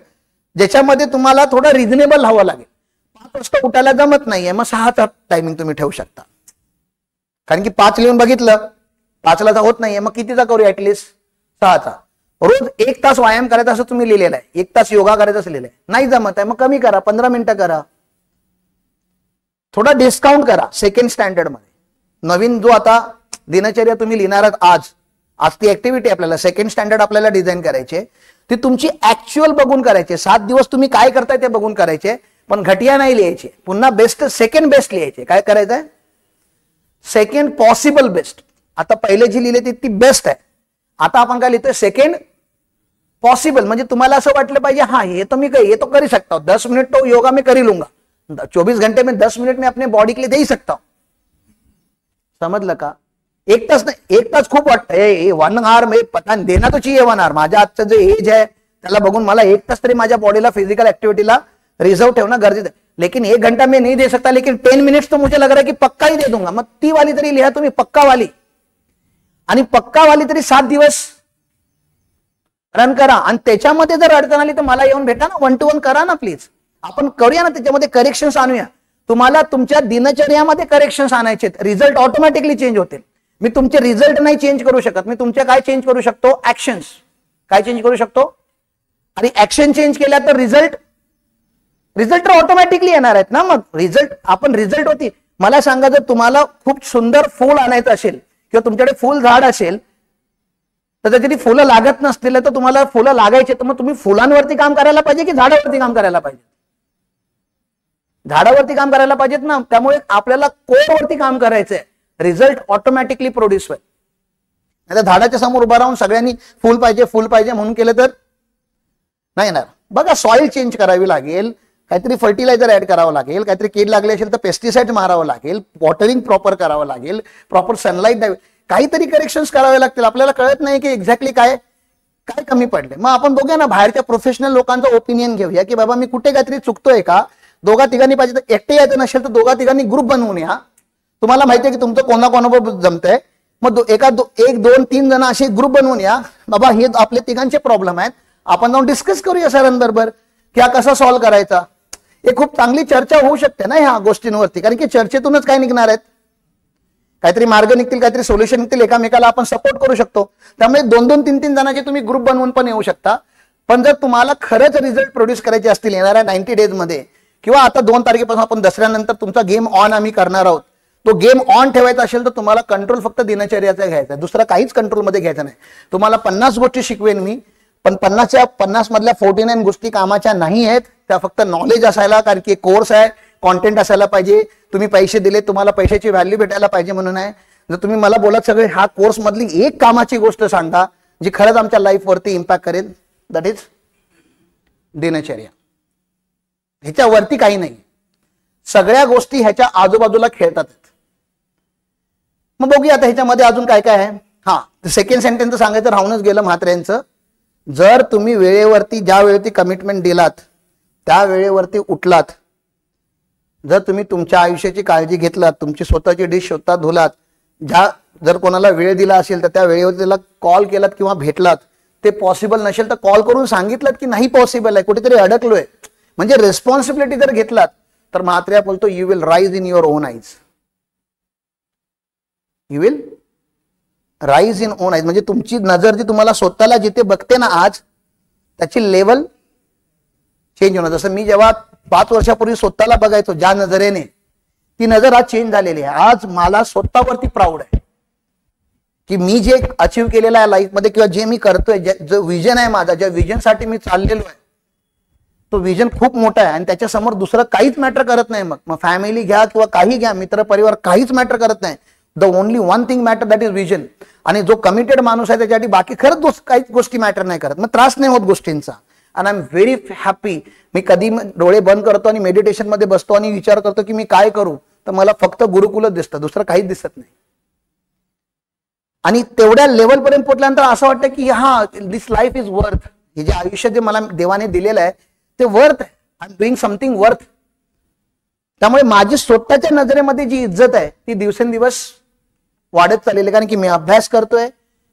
ज्याच्यामध्ये तुम्हाला थोडं रिझनेबल हवं लागेल. 5 वाजता उठायला जमत नाहीये, मग 6चा टायमिंग तुम्ही ठेवू शकता. कारण की 5 लिहून बघितलं, 5ला तर होत नाहीये, मग कितीचा करूया? ऍटलिस्ट 6चा. रोज 1 तास व्यायाम करायचा असं तुम्ही लिहिलेलं आहे, 1 तास योगा करायचं असं लिहिलंय. नाही जमत आहे, मग कमी करा, 15 मिनिटं करा, थोडा डिस्काउंट करा. सेकंड स्टँडर्ड मध्ये नवीन जो आता दिनचर्या तुम्ही लिहिणार आहात, आज ती ऍक्टिव्हिटी आपल्याला सेकंड स्टँडर्ड आपल्याला डिझाईन करायचे. ती तुमची ऍक्च्युअल बघून करायचे. 7 दिवस तुम्ही काय करताय ते बघून करायचे, पण घटिया नाही लिहायचे. पुन्हा बेस्ट, सेकंड बेस्ट लिहायचे. काय करायचंय? Second possible best. आता पहिले जी लिहिले ती बेस्ट आहे. आता आपण काय लिहितोय? Second possible. म्हणजे तुम्हाला असं वाटलं पाहिजे, हा हे तो मी ये तो कर सकता हूं, 10 मिनट तो योगा मैं कर ही लूंगा, 24 घंटे में 10 मिनट में अपने बॉडी के लिए दे ही सकता हूं. समजलं का? 1 तास नाही, 1 तास खूप वाटतंय. 1 आवर में पता देना तो चाहिए 1 आवर. माझ्या आजचं जे एज आहे त्याला बघून मला 1 तास तरी माझ्या बॉडीला फिजिकल ऍक्टिव्हिटीला रिझर्व ठेवणं गरजेचं आहे. लेकिन 1 घंटा में नहीं दे सकता, लेकिन 10 मिनट्स तो मुझे लग रहा है कि पक्का ही दे दूंगा. मग ती वाली तरी लिहा तुम्ही, पक्का वाली. आणि पक्का वाली तरी 7 दिवस रन करा. आणि त्याच्यामध्ये जर अडचण आली तर मला येऊन भेटा ना, 1 to 1 करा ना प्लीज. आपण करूया ना, त्याच्यामध्ये करेक्शन्स आणूया. तुम्हाला तुमच्या दिनचर्यामध्ये करेक्शन्स आणायचे, रिझल्ट ऑटोमॅटिकली चेंज होतील. मी तुमचे रिझल्ट नाही चेंज करू शकत, मी तुमचे काय चेंज करू शकतो? ऍक्शन्स. काय चेंज करू शकतो? आणि ऍक्शन चेंज केल्या तर रिझल्ट तर ऑटोमॅटिकली येणार आहेत ना. मग रिझल्ट होती. मला सांगा, जर तुम्हाला खूप सुंदर फूल आणायचं असेल किंवा तुमच्याकडे फुल झाड असेल तर त्याची फुलं लागत नसतील तर तुम्हाला फुलं लागायचे, तर मग तुम्ही फुलांवरती काम करायला पाहिजे की झाडावरती काम करायला पाहिजे? झाडावरती काम करायला पाहिजेत ना. त्यामुळे आपल्याला कोरवरती काम करायचंय. रिझल्ट ऑटोमॅटिकली प्रोड्यूस होईल. आता झाडाच्या समोर उभा राहून सगळ्यांनी फुल पाहिजे म्हणून केलं तर नाही येणार. बघा, सॉइल चेंज करावी लागेल, काहीतरी फर्टिलायझर ऍड करावं लागेल, काहीतरी कीड लागली असेल तर पेस्टिसाइड मारावं लागेल, वॉटरिंग प्रॉपर करावं लागेल, प्रॉपर सनलाईट द्यावी, काहीतरी करेक्शन्स करावे लागतील. आपल्याला कळत नाही की एक्झॅक्टली काय कमी पडले. मग आपण बघूया ना, बाहेरच्या प्रोफेशनल लोकांचा ओपिनियन घेऊया की बाबा मी कुठे काहीतरी चुकतोय का. 2-3 पाहिजे तर एकटे यायचं नसेल तर 2-3 ग्रुप बनवून या. तुम्हाला माहिती आहे की तुमचं कोणाबरोबर जमतंय, मग 1-2-3 जण असे ग्रुप बनवून या. बाबा हे आपले तिघांचे प्रॉब्लेम आहेत, आपण जाऊन डिस्कस करूया सरांबरोबर की हा कसा सॉल्व्ह करायचा. हे खूप चांगली चर्चा होऊ शकते ना ह्या गोष्टींवरती, कारण की चर्चेतूनच काय निघणार आहेत, काहीतरी मार्ग निघतील, काहीतरी सोल्युशन निघतील. एकामेकाला आपण सपोर्ट करू शकतो. त्यामुळे 2-3 जणांचे तुम्ही ग्रुप बनवून पण येऊ शकता. पण जर तुम्हाला खरंच रिझल्ट प्रोड्यूस करायचे असतील येणाऱ्या 90 डेज मध्ये, किंवा आता 2 तारखेपासून आपण दसऱ्यानंतर तुमचा गेम ऑन आम्ही करणार आहोत, तो गेम ऑन ठेवायचा असेल तर तुम्हाला कंट्रोल फक्त दिनचर्याचा घ्यायचा, दुसरा काहीच कंट्रोलमध्ये घ्यायचा नाही. तुम्हाला 50 गोष्टी शिकवेन मी, पण 50 मधल्या 49 गोष्टी कामाच्या नाही आहेत. त्या फक्त नॉलेज असायला, कारण की कोर्स आहे, कॉन्टेंट असायला पाहिजे. तुम्ही पैसे दिले, तुम्हाला पैशाची व्हॅल्यू भेटायला पाहिजे म्हणून आहे. जर तुम्ही मला बोलत सगळे हा कोर्स मधली एक कामाची गोष्ट सांगा जी खरंच आमच्या लाईफ वरती इम्पॅक्ट करेल, दॅट इज दिनचर्या. ह्याच्यावरती काही नाही, सगळ्या गोष्टी ह्याच्या आजूबाजूला खेळतात. मग बघूया आता ह्याच्यामध्ये अजून काय काय आहे. हा, सेकंड सेंटेन्स सांगायचं राहूनच गेलं म्हात्र्यांचं. जर तुम्ही वेळेवरती, ज्या वेळेवरती कमिटमेंट दिलात त्या वेळेवरती उठलात, जर तुम्ही तुमच्या आयुष्याची काळजी घेतलात, तुमची स्वतःची डिश स्वतः धुलात, जर कोणाला वेळ दिला असेल तर त्या वेळेवर त्याला कॉल केलात किंवा भेटलात, ते पॉसिबल नसेल तर कॉल करून सांगितलं की नाही पॉसिबल आहे, कुठेतरी अडकलोय, म्हणजे रिस्पॉन्सिबिलिटी जर घेतलात तर म्हात्र्या बोलतो you will rise in your own eyes. You will rise in on eyes. म्हणजे तुमची नजर जी तुम्हाला स्वतःला जिथे बघते ना आज, त्याची लेवल चेंज होणार. जसं मी जेव्हा 5 वर्षापूर्वी स्वतःला बघायचो ज्या नजरेने, ती नजर आज चेंज झालेली आहे. आज मला स्वतःवरती प्राऊड आहे की मी जे अचीव्ह केलेलं आहे लाईफमध्ये, किंवा जे मी करतोय, जो विजन आहे माझा, ज्या विजनसाठी मी चाललेलो आहे, तो विजन खूप मोठा आहे आणि त्याच्या समोर दुसरं काहीच मॅटर करत नाही. मग फॅमिली घ्या किंवा काही घ्या, मित्र परिवार, काहीच मॅटर करत नाही. The only one thing matter, that is vision. आणि जो कमिटेड माणूस आहे त्याच्यासाठी बाकी खरंच काहीच गोष्टी मॅटर नाही करत. मग त्रास नाही होत गोष्टींचा. आणि आय एम व्हेरी हॅपी. मी कधी डोळे बंद करतो आणि मेडिटेशन मध्ये बसतो आणि विचार करतो की मी काय करू, तर मला फक्त गुरुकुलच दिसतं, दुसरं काहीच दिसत नाही. आणि तेवढ्या लेवलपर्यंत पोहोचल्यानंतर असं वाटतं की हा, दिस लाईफ इज वर्थ. हे जे आयुष्य जे मला देवाने दिलेलं आहे ते वर्थ आहे. I am doing something worth. त्यामुळे माझी स्वतःच्या नजरेमध्ये जी इज्जत आहे ती दिवसेंदिवस वाढत चाललेली आहे, कारण की मी अभ्यास करतोय,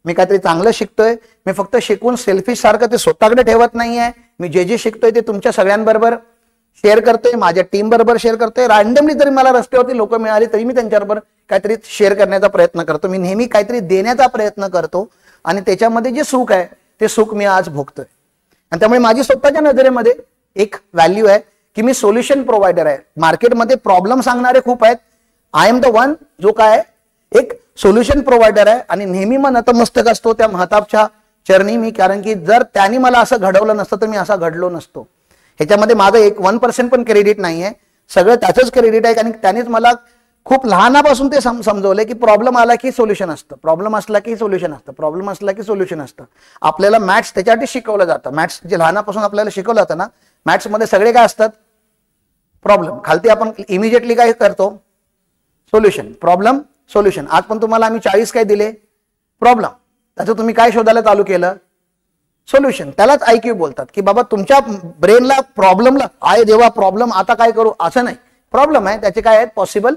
मी काहीतरी चांगलं शिकतोय. मी फक्त शिकून सेल्फिश सारखं ते स्वतःकडे ठेवत नाहीये. मी जे जे शिकतोय ते तुमच्या सगळ्यांबरोबर शेअर करतोय, माझ्या टीम बरोबर शेअर करतोय. रॅन्डमली जरी मला रस्त्यावरती लोक मिळाली तरी मी त्यांच्याबरोबर काहीतरी शेअर करण्याचा प्रयत्न करतो. मी नेहमी काहीतरी देण्याचा प्रयत्न करतो आणि त्याच्यामध्ये जे सुख आहे ते सुख मी आज भोगतोय. आणि त्यामुळे माझी स्वतःच्या नजरेमध्ये एक व्हॅल्यू आहे की मी सोल्युशन प्रोव्हायडर आहे. मार्केटमध्ये प्रॉब्लेम सांगणारे खूप आहेत, आय एम द वन जो काय एक सोल्युशन प्रोव्हायडर आहे. आणि नेहमी मन नतमस्तक असतो त्या महताबच्या चरणी मी, कारण की जर त्यांनी मला असं घडवलं नसतं तर मी असा घडलो नसतो. ह्याच्यामध्ये माझं 1% पण क्रेडिट नाहीये, सगळं त्याचंच क्रेडिट आहे. कारण त्यानेच मला खूप लहानापासून ते समजवलंय की प्रॉब्लेम आला की सोल्युशन असतं, प्रॉब्लेम असला की सोल्युशन असतं, प्रॉब्लेम असला की सोल्युशन असतं. आपल्याला मॅथ्स त्याच्यासाठी शिकवलं जातं. मॅथ्स जे लहानापासून आपल्याला शिकवलं जातं ना, मॅथ्समध्ये सगळे काय असतात, प्रॉब्लेम, खालती आपण इमिजिएटली काय करतो, सोल्युशन, प्रॉब्लेम सोल्युशन. आज पण तुम्हाला आम्ही 40 काय दिले, प्रॉब्लेम, त्याचं तुम्ही काय शोधायला चालू केलं, सोल्युशन. त्यालाच IQ बोलतात. की बाबा तुमच्या ब्रेनला प्रॉब्लेमला आहे देवा प्रॉब्लेम आता काय करू असं नाही, प्रॉब्लेम आहे त्याचे काय आहेत पॉसिबल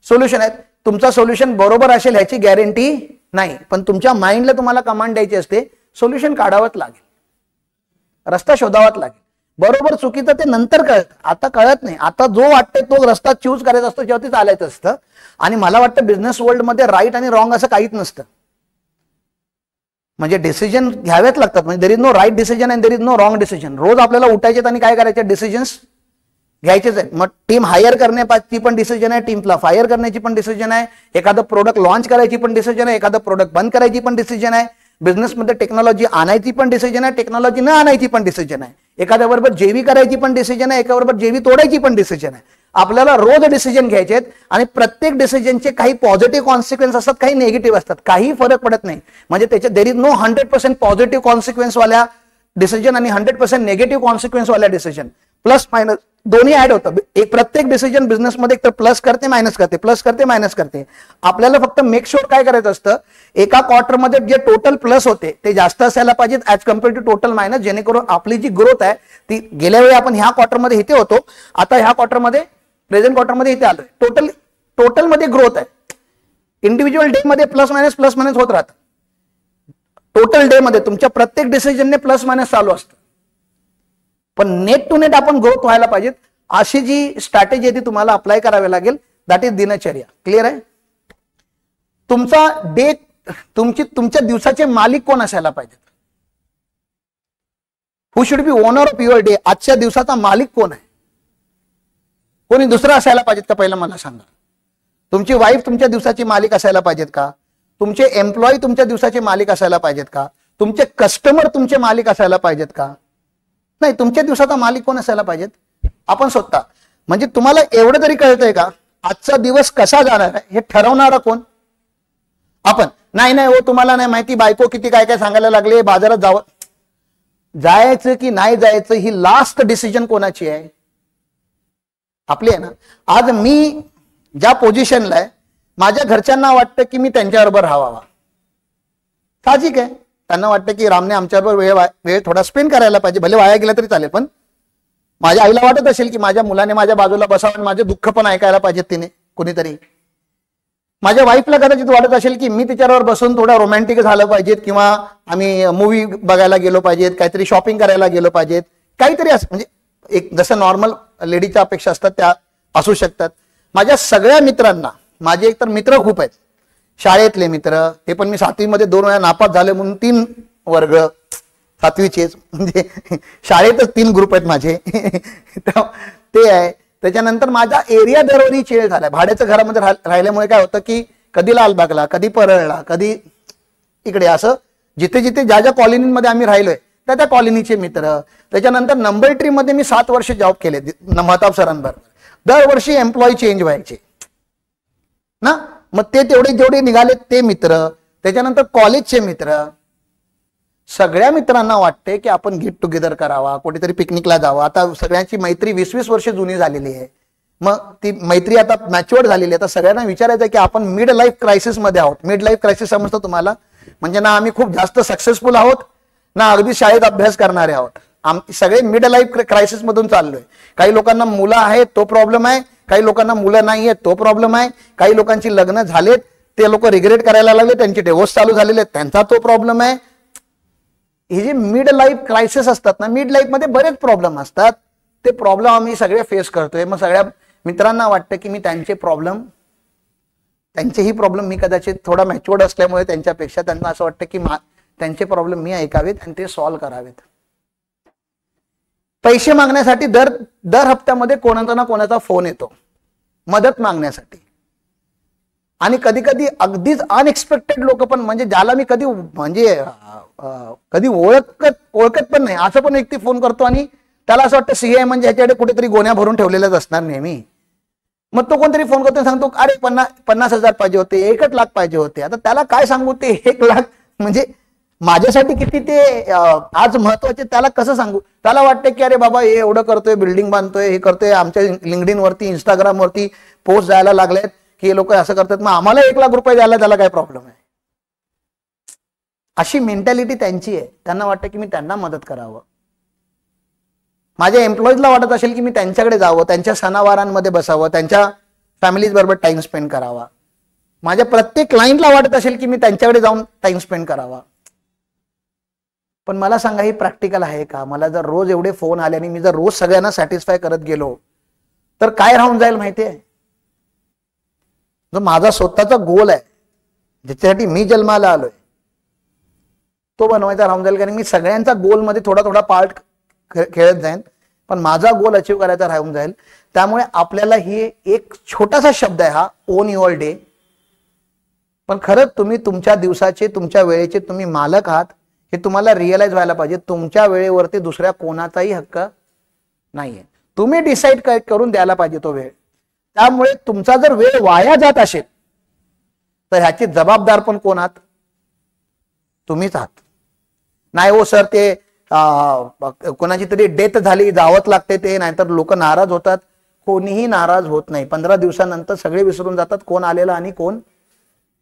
सोल्युशन आहेत. तुमचा सोल्युशन बरोबर असेल ह्याची गॅरंटी नाही, पण तुमच्या माइंडला तुम्हाला कमांड द्यायची असते, सोल्युशन काढावंच लागेल, रस्ता शोधावाच लागेल. बरोबर चुकीचं ते नंतर कळत, आता कळत नाही. आता जो वाटतं तो रस्ता चूज करायचा असतो, जेव्हा ते चालायचं असतं. आणि मला वाटतं बिझनेस वर्ल्ड मध्ये राईट आणि रॉंग असं काहीच नसतं. म्हणजे डिसिजन घ्यावेच लागतात. म्हणजे there is no right decision and there is no wrong decision. रोज आपल्याला उठायचे आणि काय करायचे, डिसिजन्स घ्यायचेच आहे. मग टीम हायर करण्याची पण डिसिजन आहे, टीमला फायर करण्याची पण डिसिजन आहे, एखादं प्रोडक्ट लॉन्च करायची पण डिसिजन आहे, एखादं प्रोडक्ट बंद करायची पण डिसिजन आहे. बिझनेसमध्ये टेक्नॉलॉजी आणायची पण डिसिजन आहे, टेक्नॉलॉजी न आणायची पण डिसिजन आहे. एखाद्याबरोबर जेवी करायची पण डिसिजन आहे, एकाबरोबर जेवी तोडायची पण डिसिजन आहे. आपल्याला रोज डिसिजन घ्यायचे आहेत आणि प्रत्येक डिसिजनचे काही पॉझिटिव्ह कॉन्सिक्वेन्स असतात, काही निगेटिव्ह असतात, काही फरक पडत नाही. म्हणजे त्याच्या there is no 100% positive consequence वाल्या डिसिजन आणि 100% निगेटिव्ह कॉन्सिक्वेन्स वाल्या डिसिजन, प्लस मायनस दोन्ही ऍड होतं. एक प्रत्येक डिसिजन बिझनेसमध्ये एक तर प्लस करते मायनस करते, प्लस करते मायनस करते. आपल्याला फक्त मेक शुअर काय करायचं असतं, एका क्वार्टरमध्ये जे टोटल प्लस होते ते जास्त असायला पाहिजेत as compared to total minus, जेणेकरून आपली जी ग्रोथ आहे ती गेल्या वेळी आपण ह्या क्वार्टरमध्ये इथे होतो, आता ह्या क्वार्टरमध्ये प्रेझेंट क्वार्टरमध्ये इथे आलोय. टोटल मध्ये ग्रोथ आहे. इंडिव्हिज्युअल डे मध्ये प्लस मायनस होत राहतं. टोटल डे मध्ये तुमच्या प्रत्येक डिसिजनने प्लस मायनस चालू असतं. पण नेट टू नेट आपण ग्रोथ व्हायला पाहिजेत, अशी जी स्ट्रॅटेजी आहे ती तुम्हाला अप्लाय करावी लागेल. दॅट इज दिनचर्या. क्लिअर आहे. तुमचा डे, तुमच्या दिवसाचे मालिक कोण असायला पाहिजेत, who should be owner of your day. आजच्या दिवसाचा मालिक कोण आहे, कोणी दुसरं असायला पाहिजेत का, पहिला मला सांगा. तुमची वाईफ तुमच्या दिवसाची मालिक असायला पाहिजेत का, तुमचे एम्प्लॉई तुमच्या दिवसाचे मालिक असायला पाहिजेत का, तुमचे कस्टमर तुमचे मालिक असायला पाहिजेत का, नाही. तुमच्या दिवसाचा मालिक कोण असायला पाहिजेत, आपण स्वतः. म्हणजे तुम्हाला एवढं तरी कळतंय का आजचा दिवस कसा जाणार आहे हे ठरवणारा कोण, आपण. नाही हो तुम्हाला नाही माहिती, बायको किती काय काय सांगायला लागले, बाजारात जायचं की नाही जायचं ही लास्ट डिसिजन कोणाची आहे, आपली आहे ना. आज मी ज्या पोझिशनला आहे, माझ्या घरच्यांना वाटतं की मी त्यांच्याबरोबर राहावा, साहजिक आहे. त्यांना वाटतं की रामने आमच्याबरोबर वेळ थोडा स्पेंड करायला पाहिजे, भले वाया गेला तरी चालेल. पण माझ्या आईला वाटत असेल की माझ्या मुलाने माझ्या बाजूला बसावं आणि माझे दुःख पण ऐकायला पाहिजेत तिने कोणीतरी. माझ्या वाईफला कदाचित वाटत असेल की मी तिच्याबरोबर बसून थोडा रोमॅन्टिक झालं पाहिजेत, किंवा आम्ही मूवी बघायला गेलो पाहिजेत, काहीतरी शॉपिंग करायला गेलो पाहिजेत, काहीतरी असं. म्हणजे एक जसं नॉर्मल लेडीच्या अपेक्षा असतात त्या असू शकतात. माझ्या सगळ्या मित्रांना, माझे एकतर मित्र खूप आहेत, शाळेतले मित्र, ते पण मी 7वी मध्ये 2 वेळा नापास झाले म्हणून 3 वर्ग 7वीचेच, म्हणजे शाळेतच 3 ग्रुप आहेत माझे ते आहे. त्याच्यानंतर माझ्या एरिया दरवरी चेंज झालाय. भाड्याच्या घरामध्ये राहिल्यामुळे काय होतं की कधी लालबागला, कधी परळला, कधी इकडे, असं जिथे जिथे ज्या ज्या कॉलनीमध्ये आम्ही राहिलोय त्या कॉलनीचे मित्र. त्याच्यानंतर नंबर ट्री मध्ये मी 7 वर्ष जॉब केले महताब सरांबरोबर. दरवर्षी एम्प्लॉई चेंज व्हायचे ना, मग ते जेवढे निघाले ते मित्र. त्याच्यानंतर कॉलेजचे मित्र. सगळ्या मित्रांना वाटते की आपण गेट टुगेदर करावा, कुठेतरी पिकनिकला जावं. आता सगळ्यांची मैत्री 20-20 वर्ष जुनी झालेली आहे. मग ती मैत्री आता मॅच्युअर्ड झालेली आहे. आता सगळ्यांना विचारायचं की आपण मिड लाईफ क्रायसिस मध्ये आहोत. मिड लाईफ क्रायसिस समजतं तुम्हाला, म्हणजे ना आम्ही खूप जास्त सक्सेसफुल आहोत, ना अगदी शाळेत अभ्यास करणारे आहोत. सगळे मिड लाईफ क्रायसिस मधून चाललोय. काही लोकांना मुलं आहेत तो प्रॉब्लेम आहे, काही लोकांना मुलं नाही आहेत तो प्रॉब्लेम आहे, काही लोकांची लग्न झालेत ते लोक रिग्रेट करायला लागले, त्यांचे डिवोर्स चालू झालेले, त्यांचा तो प्रॉब्लेम आहे. हे जे मिड लाईफ क्रायसिस असतात ना, मिड लाईफ मध्ये बरेच प्रॉब्लेम असतात, ते प्रॉब्लेम आम्ही सगळे फेस करतोय. मग सगळ्या मित्रांना वाटतं की मी त्यांचेही प्रॉब्लेम मी कदाचित थोडा मॅच्युअर्ड असल्यामुळे त्यांच्यापेक्षा त्यांना असं वाटतं की त्यांचे प्रॉब्लेम मी ऐकावेत आणि ते सॉल्व्ह करावेत. पैसे मागण्यासाठी दर हप्त्यामध्ये कोणाचा ना कोणाचा फोन येतो मदत मागण्यासाठी. आणि कधी कधी अगदीच अनएक्सपेक्टेड लोक पण, म्हणजे ज्याला मी कधी ओळखत पण नाही, असं पण व्यक्ती फोन करतो आणि त्याला असं वाटतं सीए म्हणजे ह्याच्याकडे कुठेतरी गोण्या भरून ठेवलेल्याच असणार नेहमी. मग तो कोणतरी फोन करतो सांगतो अरे 50,000 पाहिजे होते, 1 लाख पाहिजे होते. आता त्याला काय सांगू, ते 1 लाख म्हणजे माझ्यासाठी किती ते आज महत्वाचे, त्याला कसं सांगू. त्याला वाटतं की अरे बाबा हे एवढं करतोय, बिल्डिंग बांधतोय, हे करतोय, आमच्या लिंक्डइन वरती इंस्टाग्राम वरती पोस्ट जायला लागलेत की हे लोक असं करतात, मग आम्हाला 1 लाख रुपये द्यायला त्याला काय प्रॉब्लेम आहे. अशी मेंटॅलिटी त्यांची आहे. त्यांना वाटतं की मी त्यांना मदत करावं. माझ्या एम्प्लॉईजला वाटत असेल की मी त्यांच्याकडे जावं, त्यांच्या सणावारांमध्ये बसावं, त्यांच्या फॅमिलीज बरोबर टाइम स्पेंड करावा. माझ्या प्रत्येक क्लायंटला वाटत असेल की मी त्यांच्याकडे जाऊन टाइम स्पेंड करावा. पण मला सांगा, ही प्रॅक्टिकल आहे का? मला जर रोज एवढे फोन आले आणि मी जर रोज सगळ्यांना सॅटिस्फाय करत गेलो तर काय राहून जाईल माहितीये? जो माझा स्वतःचा गोल आहे, ज्याच्यासाठी मी जन्माला आलोय, तो बनवायचा राहून जाईल. कारण मी सगळ्यांचा गोल मध्ये थोडा थोडा पार्ट खेळत जाईन, पण माझा गोल अचीव करायचा राहून जाईल. त्यामुळे आपल्याला ही एक छोटासा शब्द आहे हा, ओन युअर डे. पण खरंच तुम्ही तुमच्या दिवसाचे, तुमच्या वेळेचे तुम्ही मालक आहात हे तुम्हाला रिअलाइज व्हायला पाहिजे. तुमच्या वेळेवरती दुसऱ्या कोणाचाही हक्क नाहीये. तुम्ही डिसाईड करून द्यायला पाहिजे तो वेळ. त्यामुळे तुमचा जर वेळ वाया जात असेल तर ह्याची जबाबदार पण कोण आहात? तुम्हीच आहात. नाही हो सर, ते कोणाची तरी डेथ झाली, जावत लागते ते, नाहीतर लोक नाराज होतात. कोणीही नाराज होत नाही. 15 दिवसानंतर सगळे विसरून जातात कोण आलेला आणि कोण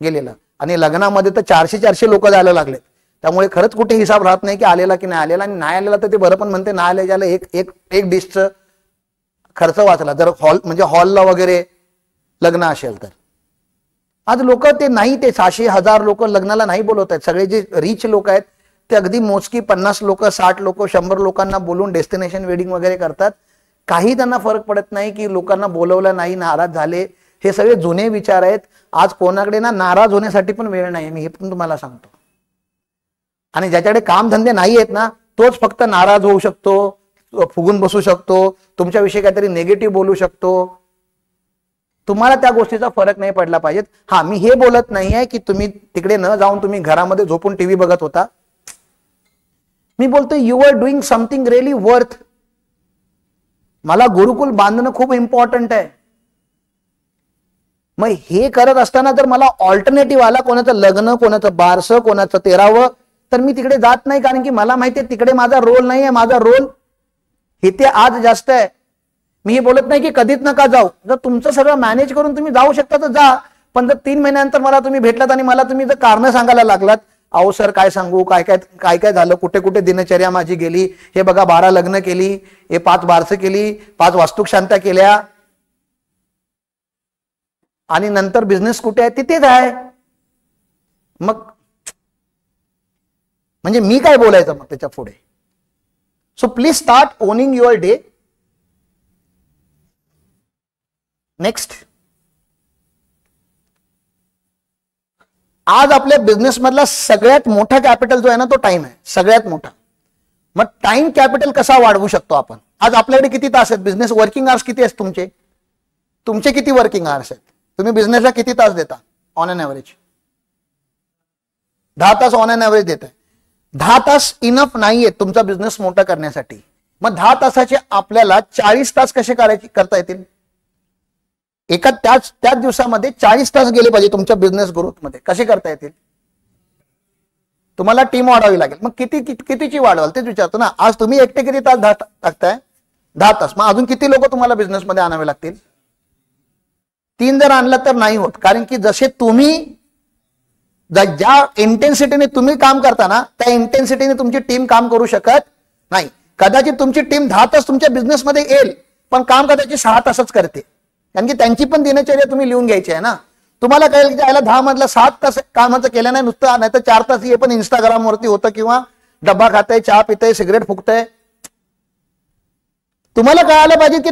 गेलेला. आणि लग्नामध्ये तर 400 लोक जायला लागले. त्यामुळे खरंच कुठे हिसाब राहत नाही की आलेला की नाही आलेला. आणि नाही आलेला तर ते बरं पण म्हणते नाही आलेल्याला एक डिशचं खर्च वाचला. जर हॉलला वगैरे लग्न असेल तर. आज लोक ते नाही, ते 600,000 लोक लग्नाला नाही बोलवत आहेत. सगळे जे रिच लोक आहेत ते अगदी मोजकी 50 लोक, 60 लोक, 100 लोकांना बोलून डेस्टिनेशन वेडिंग वगैरे करतात. काही त्यांना फरक पडत नाही की लोकांना बोलवलं नाही, नाराज झाले. हे सगळे जुने विचार आहेत. आज कोणाकडे ना नाराज होण्यासाठी पण वेळ नाही, मी हे पण तुम्हाला सांगतो. आणि ज्याच्याकडे कामधंदे नाही आहेत ना, तोच फक्त नाराज होऊ शकतो, फुगून बसू शकतो, तुमच्याविषयी काहीतरी निगेटिव्ह बोलू शकतो. तुम्हाला त्या गोष्टीचा फरक नाही पडला पाहिजे. हा, मी हे बोलत नाहीये की तुम्ही तिकडे न जाऊन तुम्ही घरामध्ये झोपून टीव्ही बघत होता. मी बोलतो you are doing something really worth. मला गुरुकुल बांधणं खूप इम्पॉर्टंट आहे. मग हे करत असताना जर मला ऑल्टरनेटिव्ह आला, कोणाचं लग्न, कोणाचं बारसं, कोणाचं 13वं, तर मी तिकडे जात नाही. कारण की मला माहिती आहे तिकडे माझा रोल नाही आहे. माझा रोल इथे आज जास्त आहे. मी हे बोलत नाही की कधीच नका जाऊ. जर तुमचं सगळं मॅनेज करून तुम्ही जाऊ शकता तर जा. पण जर 3 महिन्यानंतर मला तुम्ही भेटलात आणि मला तुम्ही जर कारण सांगायला लागलात, अहो सर काय सांगू, काय काय झालं, कुठे कुठे दिनचर्या माझी गेली, हे बघा 12 लग्न केली, हे 5 बारसं केली, 5 वास्तुशांत्या केल्या, आणि नंतर बिझनेस कुठे आहे? तिथेच आहे. मग म्हणजे मी काय बोलायचं मग त्याच्या पुढे? So please start owning your day. Next, आज आपल्या बिझनेस मधला सगळ्यात मोठा कॅपिटल जो आहे ना, तो टाइम आहे. सगळ्यात मोठा. मग टाइम कॅपिटल कसा वाढवू शकतो आपण? आज आपल्याकडे किती तास आहेत? बिझनेस वर्किंग आवर्स किती आहेत तुमचे? तुमचे किती वर्किंग आवर्स आहेत? तुम्ही बिझनेसला किती तास देता ऑन एन ऍव्हरेज? 10 तास ऑन एन ऍव्हरेज देताय. 10 तास इनफ नाहीये तुमचा बिझनेस मोठा करण्यासाठी. मग 10 तासाचे आपल्याला 40 तास कसे करता येतील? एका त्याच दिवसामध्ये 40 तास गेले पाहिजे तुमच्या बिझनेस ग्रोथ मध्ये. कसे करता येतील? तुम्हाला टीम वाढवावी लागेल. मग कितीची वाढवाल तेच विचारतो ना. आज तुम्ही एकटे किती तास टाकताय? 10 तास. मग अजून किती लोक तुम्हाला बिझनेस मध्ये आणावे लागतील? 3 जर आणलं तर नाही होत. कारण की जसे तुम्ही ज्या इंटेन्सिटीने तुम्ही काम करता ना, त्या इंटेन्सिटीने तुमची टीम काम करू शकत नाही. कदाचित तुमची टीम 10 तास तुमच्या बिझनेस मध्ये येईल, पण काम कदाचित 6 तासच करते. कारण की त्यांची पण दिनचर्या तुम्ही लिहून घ्यायची आहे ना. तुम्हाला कळेल की त्याला 10 मधला 7 तास कामाचं केलं नाही नुसतं, नाही तर 4 तास हे पण इंस्टाग्राम वरती होतं किंवा डब्बा खाताय, चहा पिताय, सिगरेट फुकताय. तुम्हाला कळायला पाहिजे की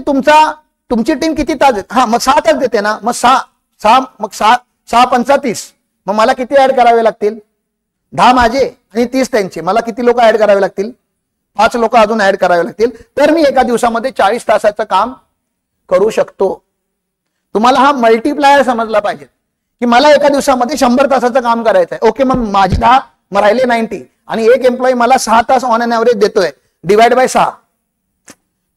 तुमची टीम किती तास देते. हा मग 6 तास देते ना, मग 6 5 30, मग मला किती ऍड करावे लागतील? 10 माझे आणि 30 त्यांचे. मला किती लोक ऍड करावे लागतील? 5 लोक अजून ऍड करावे लागतील. तर मी एका दिवसामध्ये 40 तासाचं काम करू शकतो. तुम्हाला हा मल्टीप्लायर समजला पाहिजे की मला एका दिवसामध्ये 100 तासाचं काम करायचं आहे. ओके, मग माझे 10, मग राहिले 90, आणि एक एम्प्लॉई मला 6 तास ऑन अन ऍव्हरेज देतोय, डिवाइड बाय 6.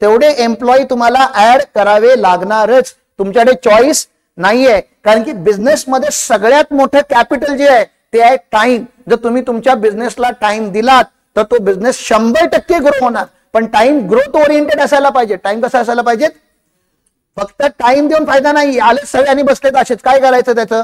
तेवढे एम्प्लॉई तुम्हाला ऍड करावे लागणारच. तुमच्याकडे चॉईस नाहीये, कारण की बिझनेसमध्ये सगळ्यात मोठं कॅपिटल जे आहे ते आहे टाइम. जर तुम्ही तुमच्या बिझनेसला टाइम दिलात तर तो बिझनेस 100% ग्रो होणार. पण टाइम ग्रोथ ओरिएंटेड असायला पाहिजे. टाइम कसा असायला पाहिजे? फक्त टाइम देऊन फायदा नाही. आले सगळ्यांनी बसलेत असेच, काय करायचं त्याचं?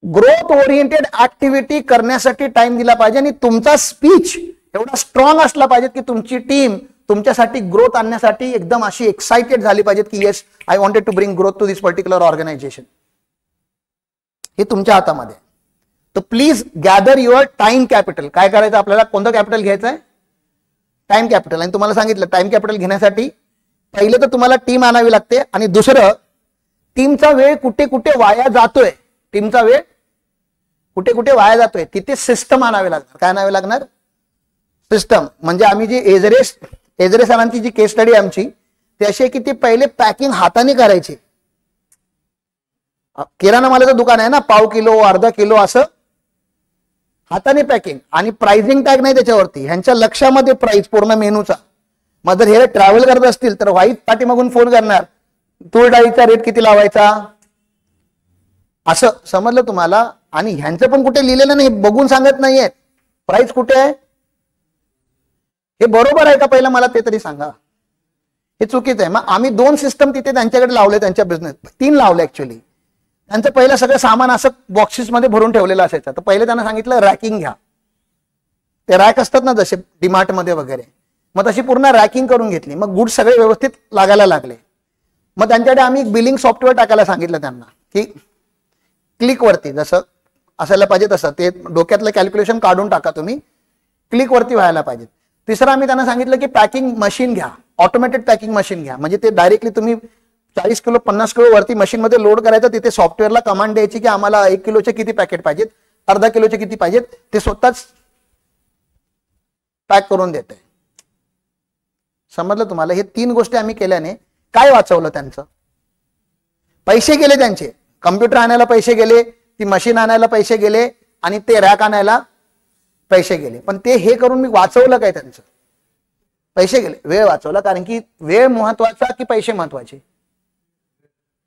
ग्रोथ ओरिएंटेड ऍक्टिव्हिटी करण्यासाठी टाइम दिला पाहिजे. आणि तुमचा स्पीच एवढा स्ट्रॉंग असला पाहिजे की तुमची टीम तुमच्यासाठी ग्रोथ आणण्यासाठी एकदम अशी एक्साइटेड झाली पाहिजे की yes, I wanted to bring growth to this particular organisation. हे तुमच्या हातामध्ये. तर please gather your time capital. काय करायचं आपल्याला? कोणतं कॅपिटल घ्यायचं आहे? Time capital. आणि तुम्हाला सांगितलं टाइम कॅपिटल घेण्यासाठी पहिले तर तुम्हाला टीम आणावी लागते, आणि दुसरं टीमचा वेळ कुठे कुठे वाया जातोय, टीमचा वेळ कुठे कुठे वाया जातोय तिथे सिस्टम आणावे लागणार. काय आणावे लागणार? सिस्टम. म्हणजे आम्ही जी एजरे सरांची जी केस स्टडी आमची ते अशी आहे की ते पहिले पॅकिंग हाताने करायचे. किराणा मालाचं दुकान आहे ना, पाव किलो अर्धा किलो असं हाताने पॅकिंग, आणि प्राइसिंग टॅग नाही त्याच्यावरती. ह्यांच्या लक्षामध्ये प्राइस पूर्ण मेनूचा. मग जर हे ट्रॅव्हल करत असतील तर वाईट पाठीमागून फोन करणार, तूर डाळीचा रेट किती लावायचा, असं. समजलं तुम्हाला? आणि ह्यांचं पण कुठे लिहिलेलं नाही, बघून सांगत नाहीये प्राइस कुठे आहे. हे बरोबर आहे का? पहिलं मला ते तरी सांगा. हे चुकीचं आहे. मग आम्ही 2 सिस्टम तिथे त्यांच्याकडे लावले, त्यांच्या बिझनेस 3 लावले ऍक्च्युली. त्यांचं पहिलं सगळं सामान असं बॉक्सेस मध्ये भरून ठेवलेलं असायचं. तर पहिले त्यांना सांगितलं रॅकिंग घ्या. ते रॅक असतात ना जसे डीमार्ट मध्ये वगैरे, मग तशी पूर्ण रॅकिंग करून घेतली. मग गुड सगळे व्यवस्थित लागायला लागले. मग त्यांच्याकडे आम्ही बिलिंग सॉफ्टवेअर टाकायला सांगितलं त्यांना की क्लिक वरती जसं असायला पाहिजे तसं, ते डोक्यातलं कॅल्क्युलेशन काढून टाका तुम्ही, क्लिक वरती व्हायला पाहिजे. तिसरं आम्ही त्यांना सांगितलं की पॅकिंग मशीन घ्या, ऑटोमॅटेड पॅकिंग मशीन घ्या. म्हणजे ते डायरेक्टली तुम्ही 40 किलो 50 किलो वरती मशीन मध्ये लोड करायचं. तिथे सॉफ्टवेअरला कमांड द्यायची की आम्हाला 1 किलोचे किती पॅकेट पाहिजेत, अर्धा किलोचे किती पाहिजेत, ते स्वतःच पॅक करून देते. समजलं तुम्हाला? हे 3 गोष्टी आम्ही केल्याने काय वाचवलं? त्यांचं पैसे गेले, त्यांचे कम्प्युटर आणायला पैसे गेले, ती मशीन आणायला पैसे गेले, आणि ते रॅक आणायला पैसे गेले. पण ते हे करून मी वाचवलं काय? त्यांचं पैसे गेले, वेळ वाचवला. कारण की वेळ महत्वाचा की पैसे महत्वाचे?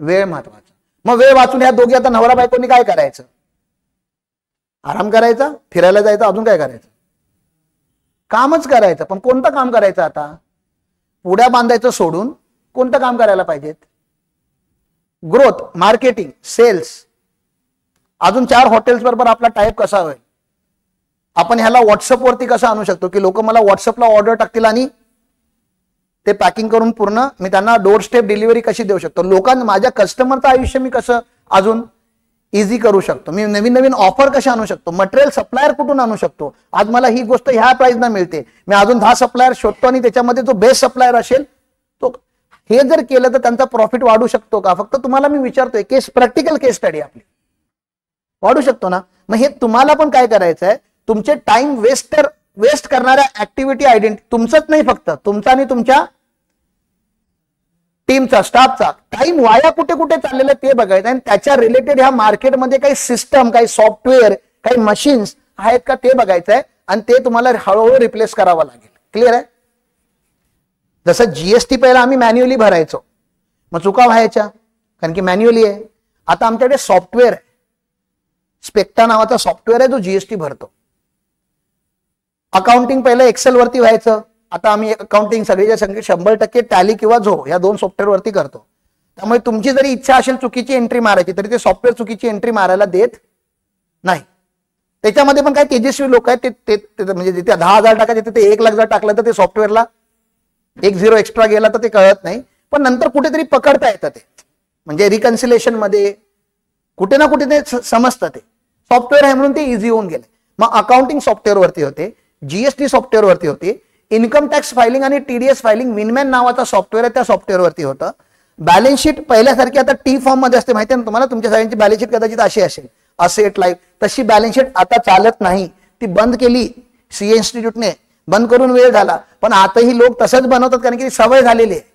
वेळ महत्वाचा. मग वेळ वाचून ह्या दोघी आता नवरा बायकोनी काय करायचं? आराम करायचा, फिरायला जायचं, अजून काय करायचं? कामच करायचं. पण कोणतं काम करायचं? आता पुड्या बांधायचं सोडून कोणतं काम करायला पाहिजेत? Growth, marketing, sales. अजून 4 हॉटेल्स बरोबर आपला टाईप कसा होईल? आपण ह्याला व्हॉट्सअप वरती कसं आणू शकतो की लोक मला व्हॉट्सअपला ऑर्डर टाकतील आणि ते पॅकिंग करून पूर्ण मी त्यांना डोर स्टेप डिलिव्हरी कशी देऊ शकतो? लोकांना माझ्या कस्टमरचं आयुष्य मी कसं अजून इझी करू शकतो? मी नवीन नवीन ऑफर कशा आणू शकतो? मटेरियल सप्लायर कुठून आणू शकतो? आज मला ही गोष्ट ह्या प्राइसना मिळते, मी अजून 10 सप्लायर शोधतो आणि त्याच्यामध्ये जो बेस्ट सप्लायर असेल तो. हे जर केलं तर त्यांचा प्रॉफिट वाढू शकतो का? फक्त तुम्हाला मी विचारतोय, प्रॅक्टिकल केस स्टडी आपली वाढू शकतो ना? मग हे तुम्हाला पण काय करायचं आहे? तुमचे टाइम वेस्ट करणाऱ्या ऍक्टिव्हिटी आयडेंटिटी, तुमचंच नाही फक्त तुमचा आणि तुमच्या टीमचा, स्टाफचा टाइम वाया कुठे कुठे चाललेलं ते बघायचं. आणि त्याच्या रिलेटेड ह्या मार्केटमध्ये काही सिस्टम, काही सॉफ्टवेअर, काही मशीन्स आहेत का ते बघायचं आहे. आणि ते तुम्हाला हळूहळू रिप्लेस करावं लागेल. क्लिअर आहे? जसं जीएसटी पहिला आम्ही मॅन्युअली भरायचो, मग चुका व्हायच्या कारण की मॅन्युअली आहे. आता आमच्याकडे सॉफ्टवेअर आहे, स्पेक्टा नावाचा सॉफ्टवेअर आहे जो जीएसटी भरतो. अकाउंटिंग पहिलं एक्सेल वरती व्हायचं, आता आम्ही अकाउंटिंग सगळीच्या सगळी 100% टॅली किंवा झो या 2 सॉफ्टवेअर वरती करतो. त्यामुळे तुमची जरी इच्छा असेल चुकीची एंट्री मारायची तरी ते सॉफ्टवेअर चुकीची एंट्री मारायला देत नाही. त्याच्यामध्ये पण काही तेजस्वी लोक आहेत, ते म्हणजे जिथे 10,000 टाकायचे तिथे 1,00,000 जर टाकलं तर ते सॉफ्टवेअरला 1 0 एक्स्ट्रा गेला तर ते कळत नाही, पण नंतर कुठेतरी पकडता येतं ते. म्हणजे रिकन्सिलेशन मध्ये कुठे ना कुठे ते समजतं, ते सॉफ्टवेअर आहे म्हणून ते इझी होऊन गेले. मग अकाउंटिंग सॉफ्टवेअरवरती होते, जीएसटी सॉफ्टवेअरवरती होते, इन्कम टॅक्स फायलिंग आणि टीडीएस फायलिंग विनमॅन नावाचा सॉफ्टवेअर आहे त्या सॉफ्टवेअरवरती होतं. बॅलन्स शीट पहिल्यासारखी आता टी फॉर्म मध्ये असते, माहिती आहे ना तुम्हाला, तुमच्या सगळ्यांची बॅलन्स शीट कदाचित अशी असेल, असेट लाईफ, तशी बॅलन्स शीट आता चालत नाही, ती बंद केली सीए इन्स्टिट्यूटने, बंद करून वेळ झाला. पण आताही लोक तसंच बनवतात कारण की सवय झालेली आहे.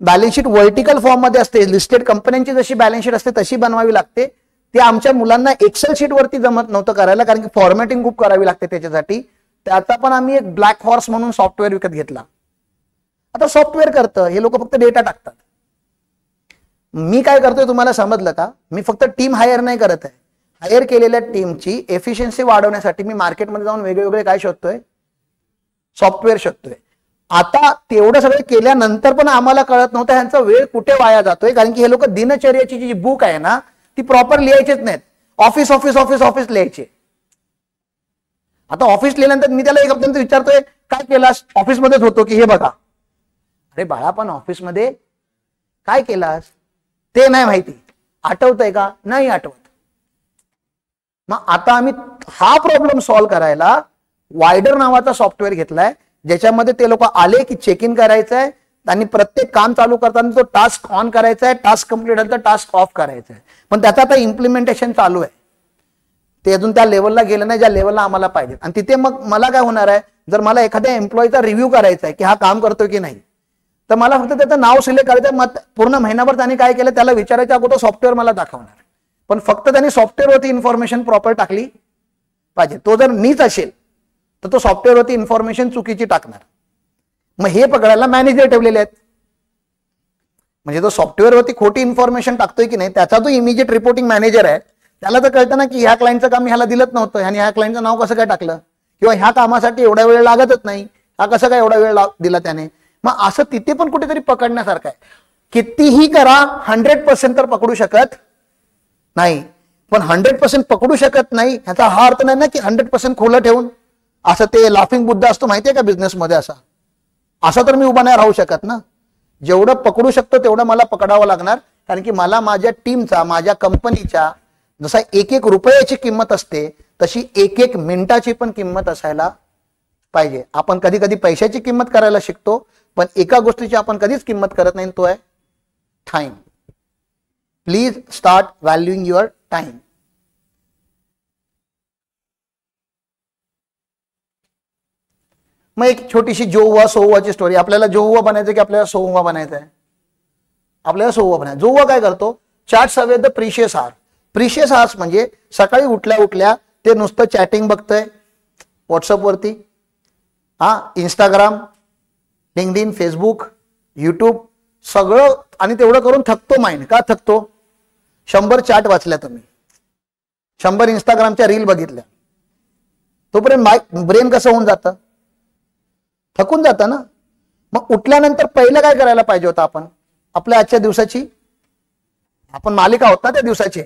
बॅलन्स शीट व्हर्टिकल फॉर्म मध्ये असते, लिस्टेड कंपन्यांची जशी बॅलन्स शीट असते तशी बनवावी लागते. ते आमच्या मुलांना एक्सेल शीट वरती जमत नव्हतं करायला, कारण की फॉर्मॅटिंग खूप करावी लागते त्याच्यासाठी. त्याचा पण आम्ही एक ब्लॅक हॉर्स म्हणून सॉफ्टवेअर विकत घेतला. आता सॉफ्टवेअर करतं, हे लोक फक्त डेटा टाकतात. मी काय करतोय तुम्हाला समजलं का? मी फक्त टीम हायर नाही करत आहे, हायर केलेल्या टीमची एफिशियन्सी वाढवण्यासाठी मी मार्केटमध्ये जाऊन वेगवेगळे काय शोधतोय, सॉफ्टवेअर शोधतोय. आता तेवढं सगळं केल्यानंतर पण आम्हाला कळत नव्हतं ह्यांचा वेळ कुठे वाया जातोय, कारण की हे लोक दिनचर्याची जी बुक आहे ना ती प्रॉपर लिहायचीच नाहीत, ऑफिस ऑफिस ऑफिस ऑफिस लिहायचे. आता ऑफिस लिहिल्यानंतर मी त्याला एक हप्त्यानंतर विचारतोय काय केलास, ऑफिसमध्येच होतो की हे बघा. अरे बाळा, पण ऑफिसमध्ये काय केलास ते नाही माहिती, आठवतंय का? नाही आठवत. मग आता आम्ही हा प्रॉब्लेम सॉल्व्ह करायला वायडर नावाचा सॉफ्टवेअर घेतलाय, ज्याच्यामध्ये ते लोक आले की चेक इन करायचं आहे आणि प्रत्येक काम चालू करताना तो टास्क ऑन करायचा आहे, टास्क कंप्लीट झालं तर टास्क ऑफ करायचा आहे. पण त्याचं आता इम्प्लिमेंटेशन चालू आहे, ते अजून त्या लेवलला गेलं नाही ज्या लेवलला आम्हाला पाहिजे. आणि तिथे मग मला काय होणार आहे, जर मला एखाद्या एम्प्लॉईचा रिव्ह्यू करायचा आहे की हा काम करतोय की नाही, तर मला फक्त त्याचं नाव सिलेक्ट करायचं. मग पूर्ण महिनाभर त्यांनी काय केलं त्याला विचारायच्या अगोदर सॉफ्टवेअर मला दाखवणार, पण फक्त त्यांनी सॉफ्टवेअरवरती इन्फॉर्मेशन प्रॉपर टाकली पाहिजे. तो जर नीच असेल तर तो सॉफ्टवेअरवरती इन्फॉर्मेशन चुकीची टाकणार. मग हे पकडायला मॅनेजर ठेवलेले आहेत. म्हणजे तो सॉफ्टवेअरवरती खोटी इन्फॉर्मेशन टाकतोय की नाही त्याचा जो इमिजिएट रिपोर्टिंग मॅनेजर आहे, त्याला तर कळतं ना की ह्या क्लायंटचं काम ह्याला दिलंच नव्हतं आणि ह्या क्लायंटचं नाव कसं काय टाकलं, किंवा ह्या कामासाठी एवढा वेळ लागतच नाही, हा कसं काय एवढा वेळ दिला त्याने. मग असं तिथे पण कुठेतरी पकडण्यासारखं आहे. कितीही करा 100% तर पकडू शकत नाही. पण 100% पकडू शकत नाही ह्याचा हा अर्थ नाही ना की 100% खुलं ठेवून, असं ते लाफिंग बुद्धा असतो माहितीये का बिझनेसमध्ये, असा तर मी उभा नाही राहू शकत ना. जेवढं पकडू शकतो तेवढं मला पकडावं लागणार, कारण की मला माझ्या टीमचा, माझ्या कंपनीच्या जसा एक एक रुपयाची किंमत असते तशी एक एक मिनिटाची पण किंमत असायला पाहिजे. आपण कधी कधी पैशाची किंमत करायला शिकतो, पण एका गोष्टीची आपण कधीच किंमत करत नाही, तो आहे time. Please start valuing your time. मग एक छोटीशी जोहुआ सोहुआची स्टोरी. आपल्याला जोहुआ बनायचं की आपल्याला सोहुआ बनायचं आहे? आपल्याला सोहुआ बनायचं. जोहुआ काय करतो, chats away the precious hour. Precious hours म्हणजे सकाळी उठल्या उठल्या ते नुसतं चॅटिंग बघतंय व्हॉट्सअपवरती, इंस्टाग्राम, लिंक्डइन, फेसबुक, युट्यूब सगळं, आणि तेवढं करून थकतो माइंड. का थकतो? 100 चॅट वाचल्या तुम्ही, 100 इंस्टाग्रामच्या रील बघितल्या, तोपर्यंत ब्रेन कसं होऊन जातं, थकून जातं ना. मग उठल्यानंतर पहिलं काय करायला पाहिजे होतं आपण, आपल्या आजच्या दिवसाची, आपण मालिक आहोत ना त्या दिवसाची,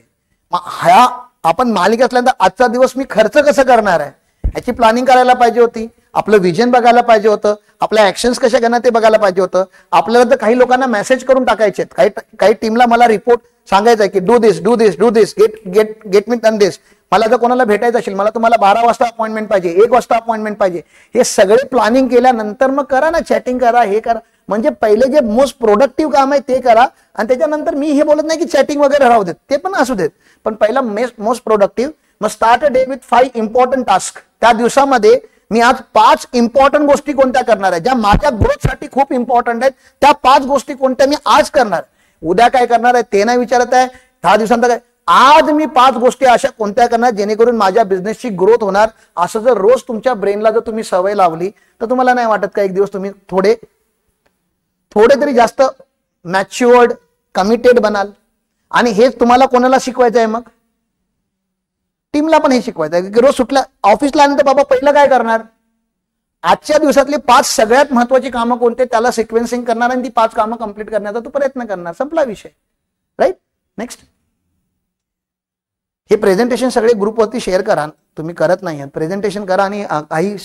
मग ह्या आपण मालिक असल्यानंतर आजचा दिवस मी खर्च कसं करणार आहे याची प्लॅनिंग करायला पाहिजे होती. आपलं विजन बघायला पाहिजे होतं, आपल्या ऍक्शन्स कशा घेणार ते बघायला पाहिजे होतं. आपल्याला तर काही लोकांना मेसेज करून टाकायचे, काही टीमला मला रिपोर्ट सांगायचा आहे की do this do this do this, get me done this. मला जर कोणाला भेटायचं असेल, मला तुम्हाला 12 वाजता अपॉइंटमेंट पाहिजे, 1 वाजता अपॉइंटमेंट पाहिजे, हे सगळे प्लॅनिंग केल्यानंतर मग करा ना, चॅटिंग करा, हे करा. म्हणजे पहिले जे मोस्ट प्रोडक्टिव्ह काम आहे ते करा, आणि त्याच्यानंतर मी हे बोलत नाही की चॅटिंग वगैरे राहू देत, ते पण असू देत, पण पहिला मोस्ट प्रोडक्टिव्ह. मग start a day with 5 important task. त्या दिवसामध्ये मी आज 5 इम्पॉर्टंट गोष्टी कोणत्या करणार आहे, ज्या माझ्या ग्रोथसाठी खूप इम्पॉर्टंट आहेत, त्या 5 गोष्टी कोणत्या मी आज करणार. उद्या काय करणार आहे ते नाही विचारत आहे, 10 दिवसांत काय, आज मी 5 गोष्टी अशा कोणत्या करणार जेणेकरून माझ्या बिझनेसची ग्रोथ होणार. असं जर रोज तुमच्या ब्रेनला जर तुम्ही सवय लावली तर तुम्हाला नाही वाटत का एक दिवस तुम्ही थोडे तरी जास्त मॅच्युअर्ड, कमिटेड बनाल. आणि हेच तुम्हाला कोणाला शिकवायचं आहे, मग टीमला पण हे शिकवायचं आहे की रोज सुटल्या ऑफिसला आल्यानंतर बाबा पहिलं काय करणार, आजच्या दिवसातली 5 सगळ्यात महत्वाची कामं कोणते त्याला सिक्वेन्सिंग करणार आणि ती 5 कामं कंप्लीट करण्याचा तू प्रयत्न करणार. संपला विषय, राईट. नेक्स्ट, हे प्रेझेंटेशन सगळे ग्रुपवरती शेअर करा. तुम्ही करत नाही प्रेझेंटेशन करा, आणि काही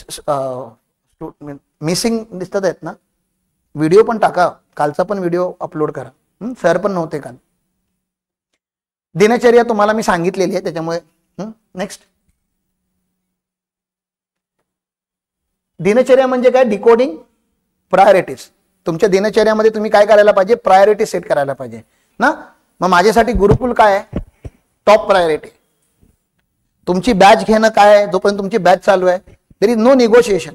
मिसिंग दिसतात आहेत ना, व्हिडिओ पण टाका, कालचा पण व्हिडिओ अपलोड करा. सर पण नव्हते काल. दिनचर्या तुम्हाला मी सांगितलेली आहे त्याच्यामुळे नेक्स्ट. दिनचर्या म्हणजे काय? Decoding priorities. तुमच्या दिनचर्यामध्ये तुम्ही काय करायला पाहिजे? प्रायोरिटी सेट करायला पाहिजे ना. मग माझ्यासाठी गुरुकुल काय आहे? Top priority. तुमची बॅच घेणं काय आहे? जोपर्यंत तुमची बॅच चालू आहे देयर इज नो निगोशिएशन.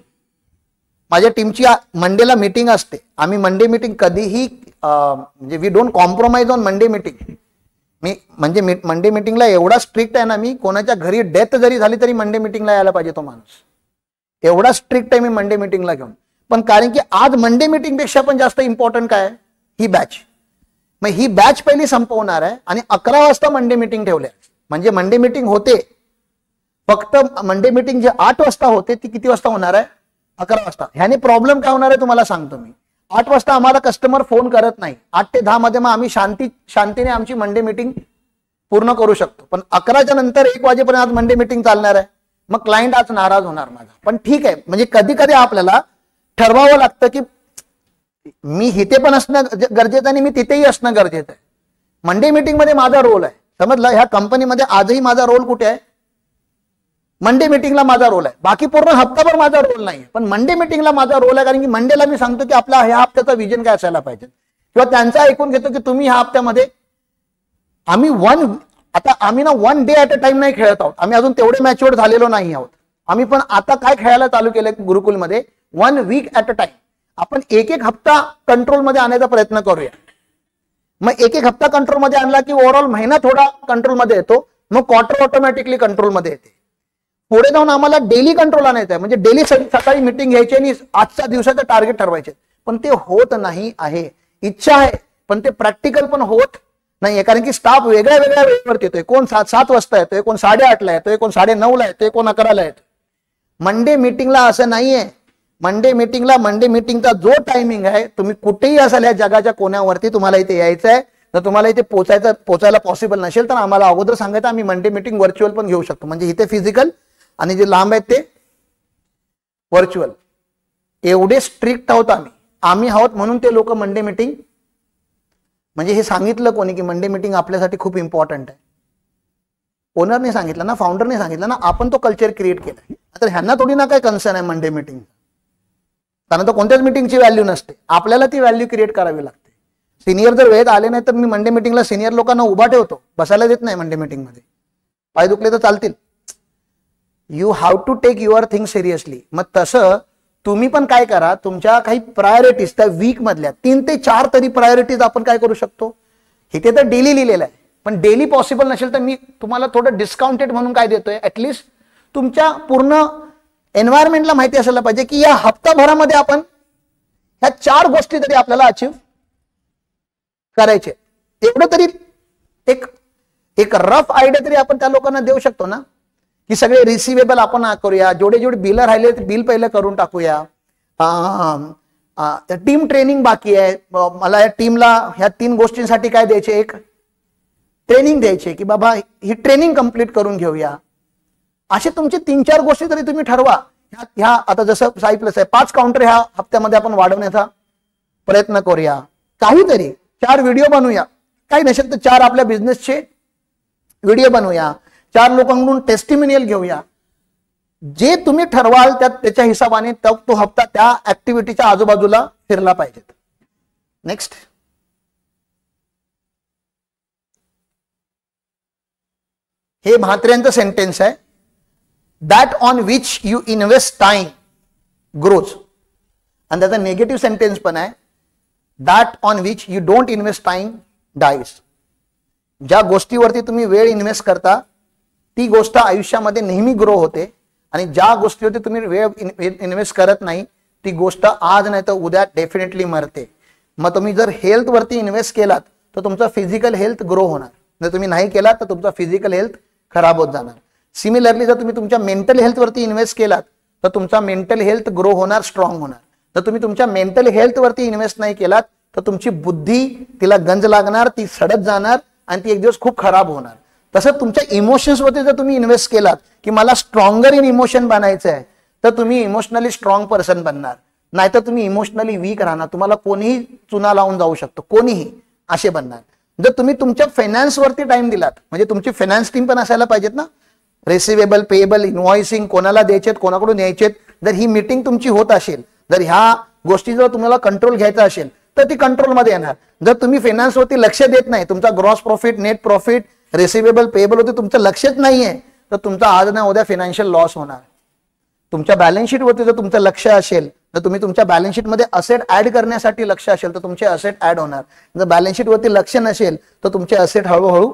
माझ्या टीमची मंडेला मीटिंग असते. आम्ही मंडे मीटिंग कधीही म्हणजे we don't compromise on Monday meeting. मी म्हणजे मंडे मीटिंगला एवढा स्ट्रिक्ट आहे ना, मी कोणाच्या घरी डेथ जरी झाली तरी मंडे मीटिंगला यायला पाहिजे तो माणूस. एवढा स्ट्रिक्ट आहे मी मंडे मीटिंगला घेऊन. पण कारण की आज मंडे मीटिंग पेक्षा पण जास्त इम्पॉर्टंट काय आहे? ही बॅच. मग ही बॅच पहिली संपवणार आहे आणि 11 वाजता मंडे मीटिंग ठेवले. म्हणजे मंडे मीटिंग होते, फक्त मंडे मीटिंग जे 8 वाजता होते ती किती वाजता होणार आहे? 11 वाजता. ह्याने प्रॉब्लेम काय होणार आहे तुम्हाला सांगतो मी. 8 वाजता आम्हाला कस्टमर फोन करत नाही. 8 ते 10 मध्ये मग आम्ही शांतीने आमची मंडे मीटिंग पूर्ण करू शकतो. पण 11च्या नंतर 1 वाजेपर्यंत आज मंडे मीटिंग चालणार आहे. मग क्लायंट आज नाराज होणार माझा. पण ठीक आहे, म्हणजे कधी कधी आपल्याला ठरवावं लागतं की मी इथे पण असणं गरजेचं आणि मी तिथेही असणं गरजेचं आहे. मंडे मीटिंग मध्ये माझा रोल आहे, समजलं. ह्या कंपनीमध्ये आजही माझा रोल कुठे आहे? मंडे मीटिंगला माझा रोल आहे. बाकी पूर्ण हप्ताभर माझा रोल नाही, पण मंडे मीटिंगला माझा रोल आहे. कारण की मंडेला मी सांगतो की आपला ह्या हप्त्याचा विजन काय असायला पाहिजे, किंवा त्यांचा ऐकून घेतो की तुम्ही ह्या हप्त्यामध्ये आम्ही आता आम्ही ना 1 डे ॲट अ टाइम नाही खेळत आहोत. आम्ही अजून तेवढे मॅच्युअर्ड झालेलो नाही आहोत. आम्ही पण आता काय खेळायला चालू केलंय गुरुकुलमध्ये? 1 वीक ॲट अ टाइम. आपण एक हप्ता कंट्रोलमध्ये आणण्याचा प्रयत्न करूया. मग एक हप्ता कंट्रोलमध्ये आणला की ओव्हरऑल महिना थोडा कंट्रोलमध्ये येतो. मग क्वार्टर ऑटोमॅटिकली कंट्रोलमध्ये येते. पुढे जाऊन आम्हाला डेली कंट्रोल आणायचं आहे. म्हणजे डेली सकाळी मीटिंग घ्यायची आणि आजच्या दिवसाचं टार्गेट ठरवायचे. पण ते होत नाही आहे. इच्छा आहे पण ते प्रॅक्टिकल पण होत नाहीये. कारण की स्टाफ वेगळ्या वेगळ्या वेळेवरती येतोय. कोण 7 वाजता येतोय, कोण 8:30ला येतोय, कोण 9:30ला येतोय, कोण 11ला येतोय. मंडे मीटिंगला असं नाहीये. मंडे मीटिंगचा जो टायमिंग आहे, तुम्ही कुठेही असाल या जगाच्या कोण्यावरती, तुम्हाला इथे यायचं आहे. जर तुम्हाला इथे पोचायला पॉसिबल नसेल तर आम्हाला अगोदर सांगायचं. आम्ही मंडे मीटिंग व्हर्च्युअल पण घेऊ शकतो. म्हणजे इथे फिजिकल आणि जे लांब आहेत ते व्हर्च्युअल. एवढे स्ट्रिक्ट आहोत आम्ही आहोत. म्हणून ते लोक मंडे मीटिंग, म्हणजे हे सांगितलं कोणी की मंडे मीटिंग आपल्यासाठी खूप इम्पॉर्टंट आहे? ओनरने सांगितलं ना, फाउंडरने सांगितलं ना. आपण तो कल्चर क्रिएट केलाय. तर ह्यांना थोडी ना काय कन्सर्न आहे मंडे मीटिंग. कारण तो कोणत्याच मीटिंगची व्हॅल्यू नसते. आपल्याला ती व्हॅल्यू क्रिएट करावी लागते. सिनियर जर वेळेत आले नाही तर मी मंडे मीटिंगला सिनियर लोकांना उभा ठेवतो, बसायला देत नाही मंडे मीटिंगमध्ये. पाय दुखले तर चालतील. You have to take your thing seriously. मग तसं तुम्ही पण काय करा, तुमच्या काही प्रायोरिटीज त्या वीक मधल्या 3 ते 4 तरी प्रायोरिटीज आपण काय करू शकतो. इथे तर डेली लिहिलेलं आहे, पण डेली पॉसिबल नसेल तर मी तुम्हाला थोडं डिस्काउंटेड म्हणून काय देतोय, ऍटलिस्ट तुमच्या पूर्ण एन्व्हायरमेंटला माहिती असायला पाहिजे की या हप्ताभरामध्ये आपण ह्या 4 गोष्टी तरी आपल्याला अचीव करायचे. एवढं तरी एक रफ आयडिया तरी आपण त्या लोकांना देऊ शकतो ना, की सगळे रिसिवेबल आपण करूया. जेवढे बिल राहिले ते बिल पहिले करून टाकूया. टीम ट्रेनिंग बाकी आहे. मला या टीमला ह्या 3 गोष्टींसाठी काय द्यायचे, एक ट्रेनिंग द्यायचे की बाबा ही ट्रेनिंग कंप्लीट करून घेऊया. असे तुमचे 3-4 गोष्टी तरी तुम्ही ठरवा. ह्या आता जसं 6+ आहे, 5 काउंटर ह्या हप्त्यामध्ये आपण वाढवण्याचा प्रयत्न करूया. काहीतरी 4 व्हिडिओ बनवूया. काही नसेल तर 4 आपल्या बिझनेसचे व्हिडिओ बनवूया. 4 लोकांकडून टेस्टिमोनियल घेऊया. जे तुम्ही ठरवाल त्याच्या हिशोबाने तो हप्ता त्या ऍक्टिव्हिटीच्या आजूबाजूला फिरला पाहिजे. नेक्स्ट. हे म्हात्रेंचं सेंटेन्स आहे. That on which you invest time grows. आणि त्याचा नेगेटिव्ह सेंटेन्स पण आहे. That on which you don't invest time dies. ज्या गोष्टीवरती तुम्ही वेळ इन्व्हेस्ट करता ती गोष्ट आयुष्यामध्ये नेहमी ग्रो होते. आणि ज्या गोष्टीवरती तुम्ही वेळ इन्व्हेस्ट करत नाही ती गोष्ट आज नाही तर उद्या डेफिनेटली मरते. मग तुम्ही जर हेल्थ वरती इन्व्हेस्ट केलात तर तुमचा फिजिकल हेल्थ ग्रो होणार. जर तुम्ही नाही केलात तर तुमचा फिजिकल हेल्थ खराब होत जाणार. सिमिलरली जर तुम्ही तुमच्या मेंटल हेल्थ वरती इन्व्हेस्ट केलात तर तुमचा मेंटल हेल्थ ग्रो होणार, स्ट्रॉंग होणार. जर तुम्ही तुमच्या मेंटल हेल्थ वरती इन्व्हेस्ट नाही केलात तर तुमची बुद्धी तिला गंज लागणार, ती सडत जाणार आणि ती एक दिवस खूप खराब होणार. तसं तुमच्या इमोशन्स वरती जर तुम्ही इन्व्हेस्ट केलात की मला स्ट्रॉंगर इन इमोशन बनायचं आहे तर तुम्ही इमोशनली स्ट्रॉंग पर्सन बनणार. नाहीतर तुम्ही इमोशनली वीक राहणार. तुम्हाला कोणीही चुना लावून जाऊ शकतो, कोणीही असे बनणार. जर तुम्ही तुमच्या फायनान्सवरती टाइम दिलात, म्हणजे तुमची फायनान्स टीम पण असायला पाहिजेत ना, रिसिवेबल, पेएबल, इनव्हॉइसिंग, कोणाला द्यायचेत, कोणाकडून यायचेत, जर ही मीटिंग तुमची होत असेल, जर ह्या गोष्टी जर तुम्हाला कंट्रोल घ्यायचा असेल तर ती कंट्रोलमध्ये येणार. जर तुम्ही फायनान्सवरती लक्ष देत नाही, तुमचा gross profit, net profit, receivable, payable होते तुमचं लक्षच नाहीये, तर तुमचा आज ना उद्या फायनान्शियल लॉस होणार. तुमच्या बॅलन्स शीटवरती जर तुमचं लक्ष असेल, तर तुम्ही तुमच्या बॅलन्स शीटमध्ये असेट ऍड करण्यासाठी लक्ष असेल तर तुमचे असेट ऍड होणार. जर बॅलन्स शीटवरती लक्ष नसेल तर तुमचे असेट हळूहळू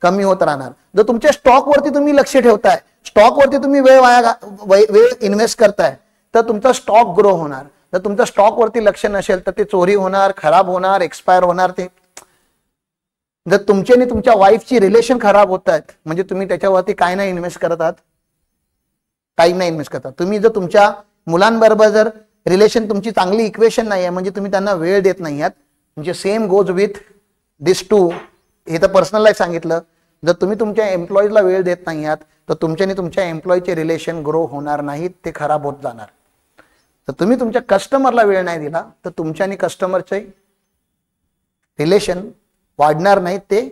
कमी होत राहणार. जर तुमच्या स्टॉकवरती तुम्ही लक्ष ठेवताय, स्टॉकवरती तुम्ही वेळ इन्व्हेस्ट करताय, तर तुमचा स्टॉक ग्रो होणार. जर तुमच्या स्टॉकवरती लक्ष नसेल तर ते चोरी होणार, खराब होणार, एक्सपायर होणार. ते जर तुमचे आणि तुमच्या वाईफची रिलेशन खराब होत आहेत, म्हणजे तुम्ही त्याच्यावरती काय नाही इन्व्हेस्ट करत आहात, टाइम नाही इन्व्हेस्ट करता. तुम्ही जर तुमच्या मुलांबरोबर जर रिलेशन तुमची चांगली इक्वेशन नाही आहे, म्हणजे तुम्ही त्यांना वेळ देत नाही आहात. म्हणजे same goes with this too, हे तर पर्सनल लाईफ सांगितलं. जर तुम्ही तुमच्या एम्प्लॉईजला वेळ देत नाही आहात तर तुमच्या आणि तुमच्या एम्प्लॉईचे रिलेशन ग्रो होणार नाहीत, ते खराब होत जाणार. तर तुम्ही तुमच्या कस्टमरला वेळ नाही दिला तर तुमच्या आणि कस्टमरचे रिलेशन वाढणार नाहीत, ते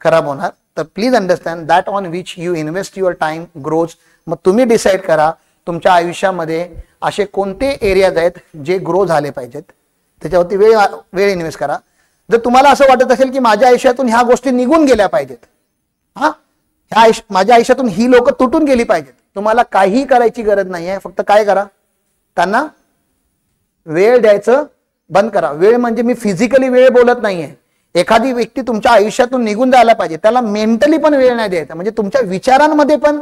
खराब होणार. तर please understand that on which you invest your time grows. मग तुम्ही डिसाईड करा तुमच्या आयुष्यामध्ये असे कोणते एरियाज आहेत जे ग्रो झाले पाहिजेत, त्याच्यावरती वेळ इन्व्हेस्ट करा. जर तुम्हाला असं वाटत असेल की माझ्या आयुष्यातून ह्या गोष्टी निघून गेल्या पाहिजेत, माझ्या आयुष्यातून ही लोक तुटून गेली पाहिजेत, तुम्हाला काही करायची गरज नाही आहे. फक्त काय करा, त्यांना वेळ द्यायचं बंद करा. वेळ म्हणजे मी फिजिकली वेळ बोलत नाहीये. एखादी व्यक्ती तुमच्या आयुष्यातून निघून जायला पाहिजे, त्याला मेंटली पण वेळ नाही द्यायचा, म्हणजे तुमच्या विचारांमध्ये पण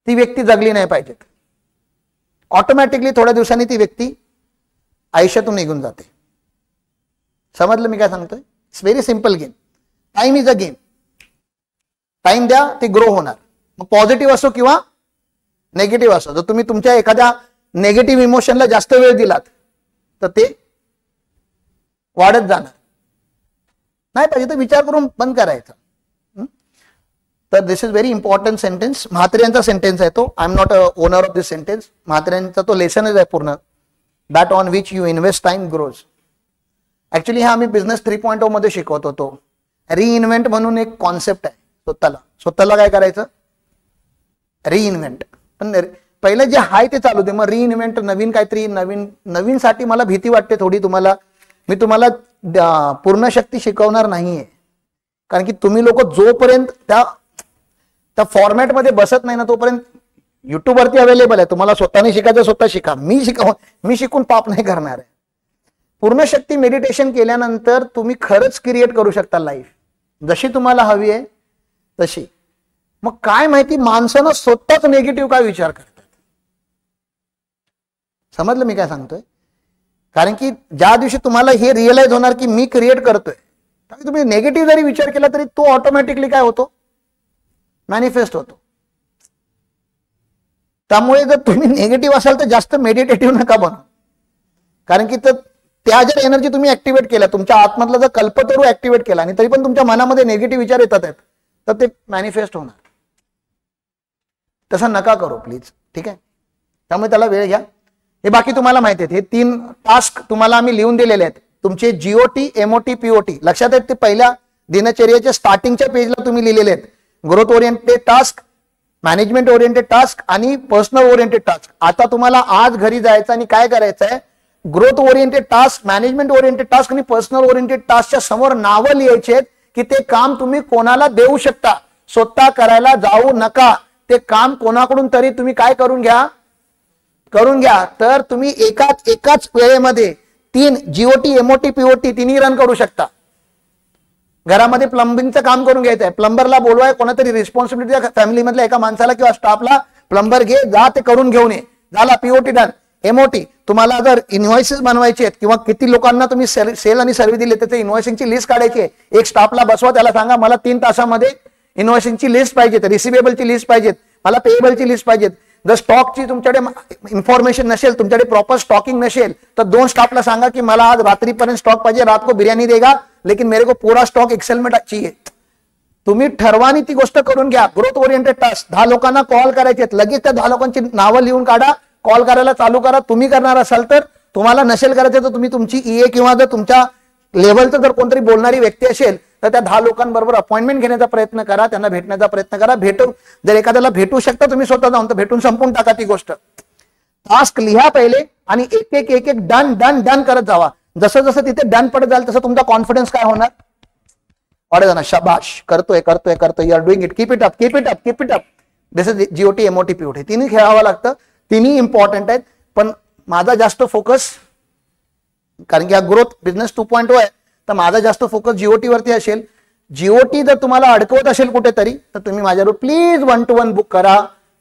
ती व्यक्ती जगली नाही पाहिजे. ऑटोमॅटिकली थोड्या दिवसांनी ती व्यक्ती आयुष्यातून निघून जाते. समजलं मी काय सांगतोय? It's very simple game. Time is a game. Time द्या, ते ग्रो होणार. मग पॉझिटिव्ह असो किंवा नेगेटिव्ह असो. जर तुम्ही तुमच्या एखाद्या नेगेटिव्ह इमोशनला जास्त वेळ दिलात तर ते वाढत जाणार. नाही पाहिजे तर विचार करून बंद करायचा. तर this is very important sentence. म्हात्रेंचा सेंटेन्स आहे तो. I am not a owner of this sentence. म्हात्रेंचा तो लेसनच आहे पूर्ण. That on which you invest time grows. Actually हा आम्ही बिझनेस 3.0 मध्ये शिकवत होतो. रिइन्व्हेंट म्हणून एक कॉन्सेप्ट आहे. स्वतःला काय करायचं, रिइन्व्हेंट. पण पहिलं जे आहे ते चालू दे, मग रिइन्व्हेंट, नवीन काहीतरी, नवीन साठी मला भीती वाटते थोडी. मी तुम्हाला पूर्ण शक्ती शिकवणार नाहीये, कारण की तुम्ही लोक जोपर्यंत त्या फॉर्मॅटमध्ये बसत नाही ना तोपर्यंत युट्यूब वरती अवेलेबल आहे. तुम्हाला स्वतःने शिकायचं स्वतः शिका. मी शिकून पाप नाही करणार आहे. पूर्ण शक्ती मेडिटेशन केल्यानंतर तुम्ही खरंच क्रिएट करू शकता लाईफ जशी तुम्हाला हवी आहे तशी. मग काय माहिती माणसानं स्वतःच निगेटिव्ह काय विचार करतात. समजलं मी काय सांगतोय? कारण की ज्या दिवशी तुम्हाला हे रिअलाइज होणार की मी क्रिएट करतोय, त्यामुळे तुम्ही नेगेटिव्ह जरी विचार केला तरी तो ऑटोमॅटिकली काय होतो, मॅनिफेस्ट होतो. त्यामुळे जर तुम्ही नेगेटिव्ह असाल तर जास्त मेडिटेटिव्ह नका बनू. कारण की त्या जर एनर्जी तुम्ही ऍक्टिव्हेट केल्या, तुमच्या आतमधला जर कल्पतरू ऍक्टिव्हेट केला आणि तरी पण तुमच्या मनामध्ये नेगेटिव्ह विचार येतात आहेत तर ते मॅनिफेस्ट होणार. तसं नका करू प्लीज. ठीक आहे? त्यामुळे त्याला वेळ घ्या. हे बाकी तुम्हाला माहिती आहेत. हे 3 टास्क तुम्हाला आम्ही लिहून दिलेले आहेत. तुमचे जीओटी, एमओटी, पीओटी लक्षात आहेत. ते पहिल्या दिनचर्याच्या स्टार्टिंगच्या पेजला तुम्ही लिहिलेले आहेत. Growth oriented task, management oriented task आणि पर्सनल ओरिएंटेड टास्क. आता तुम्हाला आज घरी जायचं आणि काय करायचं आहे, growth oriented task, management oriented task आणि पर्सनल ओरिएंटेड टास्कच्या समोर नावं लिहायचे आहेत की ते काम तुम्ही कोणाला देऊ शकता. स्वतः करायला जाऊ नका. ते काम कोणाकडून तरी तुम्ही काय करून घ्या. तर तुम्ही एकाच वेळेमध्ये 3 जीओटी, एमओटी, पीओटी तिन्ही रन करू शकता. घरामध्ये प्लंबिंगचं काम करून घ्यायचं आहे, प्लंबरला बोलवाय, कोणातरी रिस्पॉन्सिबिलिटी फॅमिलीमधल्या एका माणसाला किंवा स्टाफला प्लंबर घे, जा ते करून घेऊन ये. झाला पीओटी डन. एमओटी, तुम्हाला जर इन्व्हॉइसेस बनवायचे आहेत किंवा किती लोकांना तुम्ही सेल आणि सर्व्हिस दिले त्याचे इन्व्हॉइसिंगची लिस्ट काढायची आहे. एक स्टाफला बसवा, त्याला सांगा मला 3 तासामध्ये इन्व्हॉइसिंगची लिस्ट पाहिजे, रिसिवेबलची लिस्ट पाहिजेत, मला पेएबलची लिस्ट पाहिजेत. जर स्टॉकची तुमच्याकडे इन्फॉर्मेशन नसेल, तुमच्याकडे प्रॉपर स्टॉकिंग नसेल तर 2 स्टाफला सांगा की मला आज रात्रीपर्यंत स्टॉक पाहिजे, रात को बिर्याणी देगा लेकिन मेरे को पूरा स्टॉक एक्सेल में चाहिए. तुम्ही ठरवानी ती गोष्ट करून घ्या. ग्रोथ ओरिएंटेड टास्क 10 लोकांना कॉल करायचे, लगेच त्या 10 लोकांची नावं लिहून काढा, कॉल करायला चालू करा. तुम्ही करणार असाल तर, तुम्हाला नसेल करायचं तर तुम्ही तुमची ईए किंवा जर तुमच्या लेवलचं जर कोणतरी बोलणारी व्यक्ती असेल तर त्या 10 लोकांबरोबर अपॉइंटमेंट घेण्याचा प्रयत्न करा, त्यांना भेटण्याचा प्रयत्न करा. जर एखाद्याला भेटू शकता तुम्ही स्वतः जाऊन तर भेटून संपून टाका ती गोष्ट. टास्क लिहा पहिले आणि एक एक एक एक डन डन डन करत जावा. जसं जसं तिथे डन पडत जाल तसं तुमचा कॉन्फिडन्स काय होणार, वाढत जाणार. शाबाश, करतोय करतोय करतोय, you are doing it, keep it up keep it up keep it up. This is GOT MOT POT, तिन्ही खेळावं लागतं, तिन्ही इम्पॉर्टंट आहेत. पण माझा जास्त फोकस, कारण की हा ग्रोथ बिझनेस 2.0 आहे, तर माझा जास्त फोकस जीओटी वरती असेल. जीओटी जर तुम्हाला अडकवत असेल कुठेतरी तर तुम्ही माझ्याबरोबर प्लीज 1 to 1 बुक करा,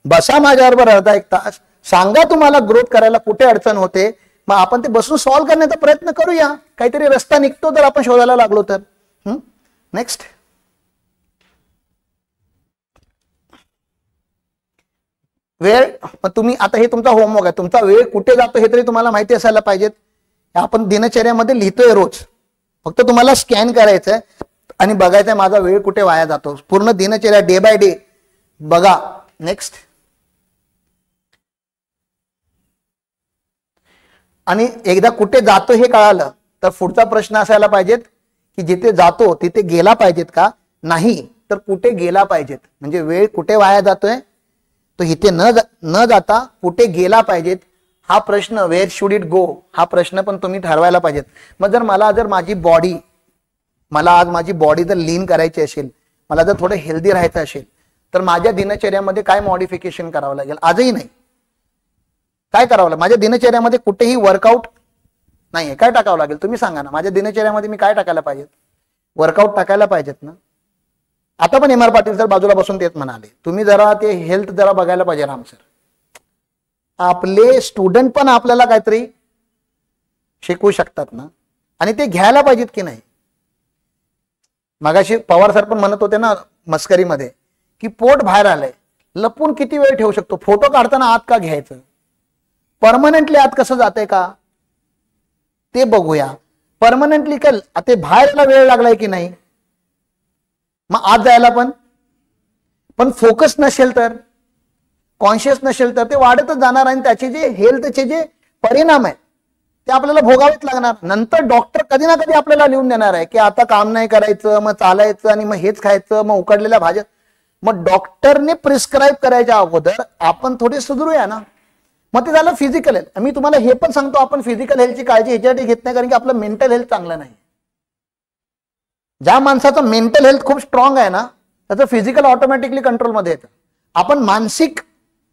बसा माझ्याबरोबर अर्धा एक तास, सांगा तुम्हाला ग्रोथ करायला कुठे अडचण होते, मग आपण ते बसून सॉल्व्ह करण्याचा प्रयत्न करूया. काहीतरी रस्ता निघतो जर आपण शोधायला लागलो तर. नेक्स्ट, वेळ. तुम्ही आता हे तुमचा होमवर्क आहे, तुमचा वेळ कुठे जातो हे तरी तुम्हाला माहिती असायला पाहिजे. आपण दिनचर्यामध्ये लिहितोय रोज, फक्त तुम्हाला स्कॅन करायचंय आणि बघायचंय माझा वेळ कुठे वाया जातो. पूर्ण दिनचर्या डे बाय डे बघा. नेक्स्ट, आणि एकदा कुठे जातो हे कळालं तर पुढचा प्रश्न असायला पाहिजेत की जिथे जातो तिथे गेला पाहिजेत का, नाही तर कुठे गेला पाहिजेत. म्हणजे वेळ कुठे वाया जातोय तो इथे न जाता कुठे गेला पाहिजेत हा प्रश्न, वेअर शुड इट गो, हा प्रश्न पण तुम्ही ठरवायला पाहिजेत. मग जर माझी बॉडी, मला आज माझी बॉडी जर लीन करायची असेल, मला जर थोडं हेल्दी राहायचं असेल तर माझ्या दिनचर्यामध्ये काय मॉडिफिकेशन करावं लागेल, आजही नाही काय करावं लागेल. माझ्या दिनचर्यामध्ये कुठेही वर्कआउट नाहीये, काय टाकावं लागेल तुम्ही सांगा ना. माझ्या दिनचर्यामध्ये मी काय टाकायला पाहिजे, वर्कआउट टाकायला पाहिजेत ना. आता पण एम आर पाटील सर बाजूला बसून तेच म्हणाले, तुम्ही जरा ते हेल्थ जरा बघायला पाहिजे राम सर. आपले स्टुडंट पण आपल्याला काहीतरी शिकवू शकतात ना, आणि ते घ्यायला पाहिजेत की नाही. मगाशी पवार सर पण म्हणत होते ना मस्करीमध्ये की पोट बाहेर आलंय, लपून किती वेळ ठेवू शकतो, फोटो काढताना आत का घ्यायचं, परमनंटली आत कसं जाते का ते बघूया. परमनंटली काय ते बाहेरला वेळ लागलाय की नाही, मग आत जायला पण फोकस नसेल तर, कॉन्शियस नसेल तर ते वाढतच जाणार आणि त्याचे जे हेल्थचे जे परिणाम आहेत ते आपल्याला भोगावेच लागणार. नंतर डॉक्टर कधी ना कधी आपल्याला लिहून देणार आहे की आता काम नाही करायचं, मग चालायचं आणि मग हेच खायचं, मग उकडलेल्या भाज्या. मग डॉक्टरने प्रिस्क्राईब करायच्या अगोदर आपण थोडे सुधरूया ना. मग ते झालं फिजिकल हेल्थ. मी तुम्हाला हे पण सांगतो, आपण फिजिकल हेल्थची काळजी ह्याच्यासाठी घेत नाही कारण की आपलं मेंटल हेल्थ चांगलं नाही. ज्या माणसाचं मेंटल हेल्थ खूप स्ट्रॉंग आहे ना त्याचं फिजिकल ऑटोमॅटिकली कंट्रोलमध्ये येतं. आपण मानसिक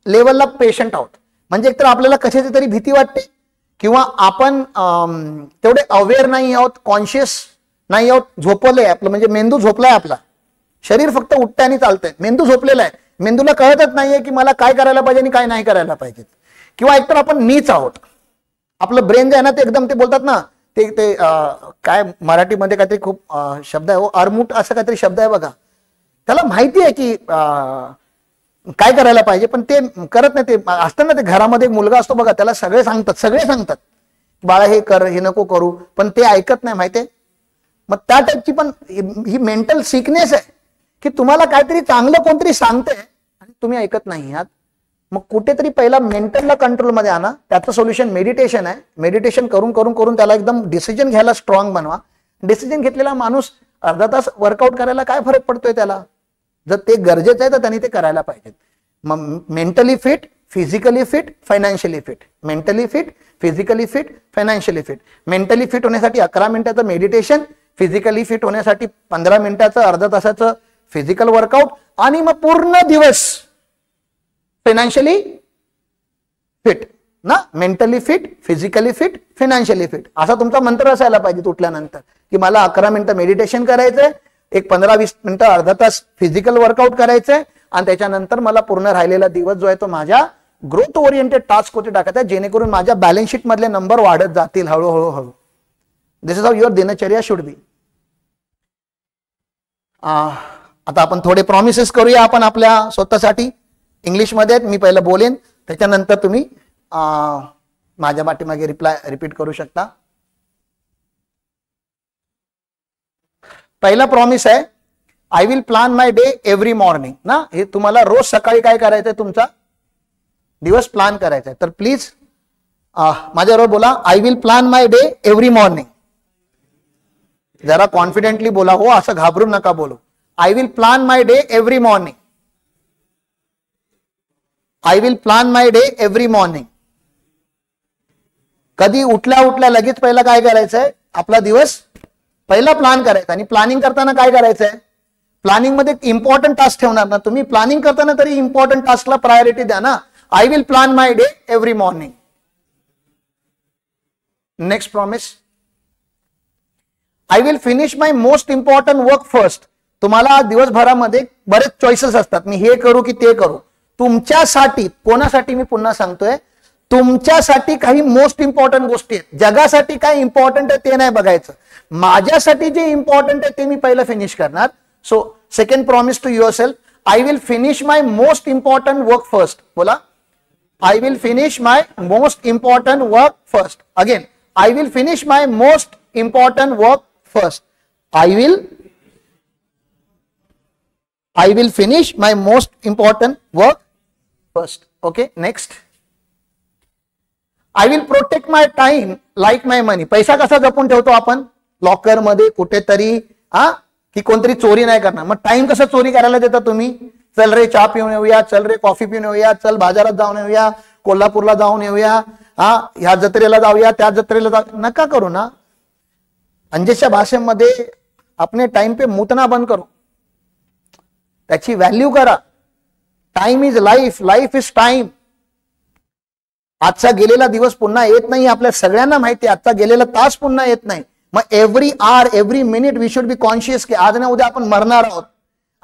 लेवलला पेशंट आहोत, म्हणजे एकतर आपल्याला कशाची तरी भीती वाटते किंवा आपण तेवढे अवेअर नाही आहोत, कॉन्शियस नाही आहोत, झोपलंय आपलं, म्हणजे मेंदू झोपलाय आपला, शरीर फक्त उठतंय आणि चालतंय, मेंदू झोपलेला आहे. मेंदूला कळतच नाहीये की मला काय करायला पाहिजे आणि काय नाही करायला पाहिजे. किंवा एकतर आपण नीच आहोत, आपलं ब्रेन जे आहे ना ते एकदम, ते बोलतात ना ते काय मराठीमध्ये काहीतरी खूप शब्द आहे, अरमुट असं काहीतरी शब्द आहे बघा, त्याला माहिती आहे की काय करायला पाहिजे पण ते करत नाही. ते असतं ना, ते घरामध्ये एक मुलगा असतो बघा, त्याला सगळे सांगतात बाळा हे कर, हे नको करू, पण ते ऐकत नाही माहितीये. मग त्या टाईपची पण ही मेंटल सिकनेस आहे की तुम्हाला काहीतरी चांगलं कोणतरी सांगते आणि तुम्ही ऐकत नाही आहात. मग कुठेतरी पहिला मेंटलला कंट्रोलमध्ये आणा. त्याचं सोल्युशन मेडिटेशन आहे. मेडिटेशन करून करून करून त्याला एकदम डिसिजन घ्यायला स्ट्रॉंग बनवा. डिसिजन घेतलेला माणूस अर्धा तास वर्कआउट करायला काय फरक पडतोय त्याला, जर ते गरजेचं आहे तर त्यांनी ते करायला पाहिजे. मग mentally fit, physically fit, financially fit. Mentally fit, physically fit, financially fit. Mentally fit होण्यासाठी 11 मिनिटाचं मेडिटेशन, फिजिकली फिट होण्यासाठी 15 मिनिटाचं अर्धा तासाचं फिजिकल वर्कआउट आणि मग पूर्ण दिवस फायनान्शियली फिट ना. Mentally fit, physically fit, financially fit असा तुमचा मंत्र असायला पाहिजे उठल्यानंतर की मला 11 मिनिटं मेडिटेशन करायचंय, एक 15-20 मिनिटं अर्धा तास फिजिकल वर्कआउट करायचंय आणि त्याच्यानंतर मला पूर्ण राहिलेला दिवस जो आहे तो माझ्या ग्रोथ ओरिएंटेड टास्क होते टाकायचा, जेणेकरून माझ्या बॅलन्स शीट मधले नंबर वाढत जातील हळूहळू. दिस इज हाऊ युअर दिनचर्या शुड बी. आता आपण थोडे प्रॉमिसेस करूया आपण आपल्या स्वतःसाठी. इंग्लिशमध्ये मी पहिलं बोलेन, त्याच्यानंतर तुम्ही माझ्या पाठीमागे रिपीट करू शकता. पहिला प्रॉमिस आहे, I will plan my day every morning ना. हे तुम्हाला रोज सकाळी काय करायचंय, तुमचा दिवस प्लॅन करायचा आहे. तर प्लीज माझ्याबरोबर बोला, I will plan my day every morning. जरा कॉन्फिडेंटली बोला हो, असं घाबरून नका बोलू. I will plan my day every morning. I will plan my day every morning. कधी उठल्या उठल्या लगेच पहिला काय करायचंय, आपला दिवस पहिला प्लॅन करायचा. आणि प्लॅनिंग करताना काय करायचंय, प्लॅनिंग मध्ये इम्पॉर्टंट टास्क ठेवणार ना तुम्ही. प्लॅनिंग करताना तरी इम्पॉर्टंट टास्कला प्रायोरिटी द्या ना. I will plan my day every morning. Next promise, I will finish my most important work first. तुम्हाला दिवसभरामध्ये बरेच चॉईसेस असतात, मी हे करू की ते करू. तुमच्यासाठी, कोणासाठी मी पुन्हा सांगतोय, तुमच्यासाठी काही मोस्ट इम्पॉर्टंट गोष्टी आहेत. जगासाठी काय इम्पॉर्टंट आहे ते नाही बघायचं, माझ्यासाठी जे इम्पॉर्टंट आहे ते मी पहिलं फिनिश करणार. So second promise to yourself, I will finish my most important work first. बोला, I will finish my most important work first. Again, I will finish my most important work first. I will finish my most important work first. Okay, next. I will protect my time like my money. पैसा कसा जपून ठेवतो आपण, locker मध्ये कुठेतरी, की कोणतरी चोरी नाही करणार. मग टाइम कसं चोरी करायला देता तुम्ही, चल रे चहा पिऊन येऊया, चल रे कॉफी पिऊन येऊया, चल बाजारात जाऊन येऊया, कोल्हापूरला जाऊन येऊया, ह्या जत्रेला जाऊया, त्या जत्रेला जाऊ नका करू ना. अंजेच्या भाषेमध्ये अपने टाइम पे मुतना बंद करो, त्याची व्हॅल्यू करा. Time is life, life is time. आजचा गेलेला दिवस पुन्हा येत नाही, आपल्या सगळ्यांना माहिती आहे. आजचा गेलेला तास पुन्हा येत नाही. मग every hour, every minute we should be conscious की आज ना उद्या आपण मरणार आहोत,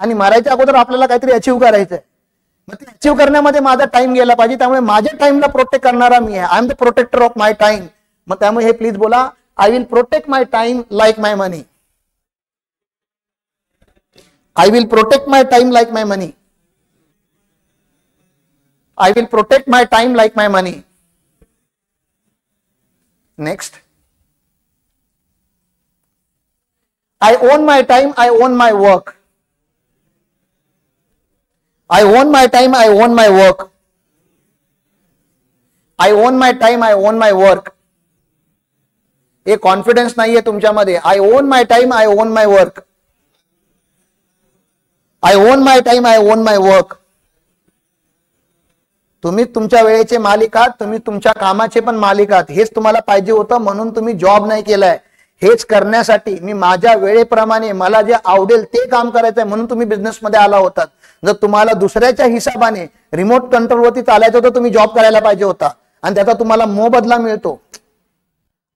आणि मरायच्या अगोदर आपल्याला काहीतरी अचीव्ह करायचंय. मग ते अचीव्ह करण्यामध्ये माझा टाइम गेला पाहिजे. त्यामुळे माझ्या टाइमला प्रोटेक्ट करणारा मी आहे. I am the protector of my time. मग त्यामुळे हे प्लीज बोला, I will protect my time like my money. I will protect my time like my money. I will protect my time like my money. Next. I own my time, I own my work. I own my time, I own my work. I own my time, I own my work. एक confidence नाहीये तुमच्यामध्ये. I on my time, I on my work. I on my time, I on my work. तुम्ही तुमच्या वेळेचे मालिक आहात, तुम्ही तुमच्या कामाचे पण मालिक आहात. हेच तुम्हाला पाहिजे होतं, म्हणून तुम्ही जॉब नाही केलाय. हेच करण्यासाठी मी माझ्या वेळेप्रमाणे मला जे आवडेल ते काम करायचंय म्हणून तुम्ही बिझनेसमध्ये आला होतात. जर तुम्हाला दुसऱ्याच्या हिसाबाने रिमोट कंट्रोलवरती चालायचं होतं, तुम्ही जॉब करायला पाहिजे होता, आणि त्याचा तुम्हाला मोबदला मिळतो.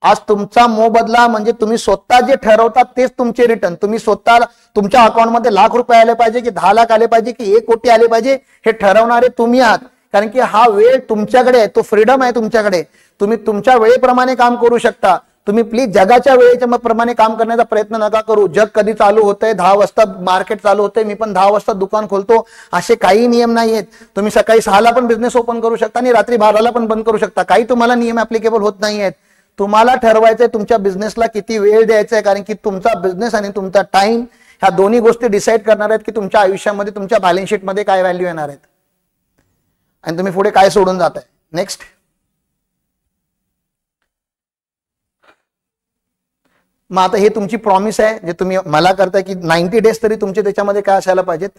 आज तुमचा मोबदला म्हणजे तुम्ही स्वतः जे ठरवतात तेच तुमचे रिटर्न. तुम्ही स्वतः तुमच्या अकाउंटमध्ये लाख रुपये आले पाहिजे की 10 लाख आले पाहिजे की 1 कोटी आले पाहिजे, हे ठरवणारे तुम्ही आहात. कारण की हा वेळ तुमच्याकडे आहे, तो फ्रीडम आहे तुमच्याकडे. तुम्ही तुमच्या वेळेप्रमाणे काम करू शकता. तुम्ही प्लीज जगाच्या वेळेच्या प्रमाणे काम करण्याचा प्रयत्न नका करू. जग कधी चालू होतंय, 10 वाजता मार्केट चालू होतंय, मी पण 10 वाजता दुकान खोलतो, असे काही नियम नाही आहेत. तुम्ही सकाळी 6ला पण बिझनेस ओपन करू शकता आणि रात्री 12ला पण बंद करू शकता. काही तुम्हाला नियम ऍप्लिकेबल होत नाही आहेत. तुम्हाला ठरवायचंय तुमच्या बिझनेसला किती वेळ द्यायचा आहे, कारण की तुमचा बिझनेस आणि तुमचा टाइम ह्या दोन्ही गोष्टी डिसाईड करणार आहेत की तुमच्या आयुष्यामध्ये, तुमच्या बॅलन्स शीट मध्ये काय व्हॅल्यू येणार आहेत आणि तुम्ही पुढे काय सोडून जाताय. नेक्स्ट. मग आता हे तुमची प्रॉमिस आहे जे तुम्ही मला करताय की 90 डेज तरी तुमचे त्याच्यामध्ये काय असायला पाहिजेत,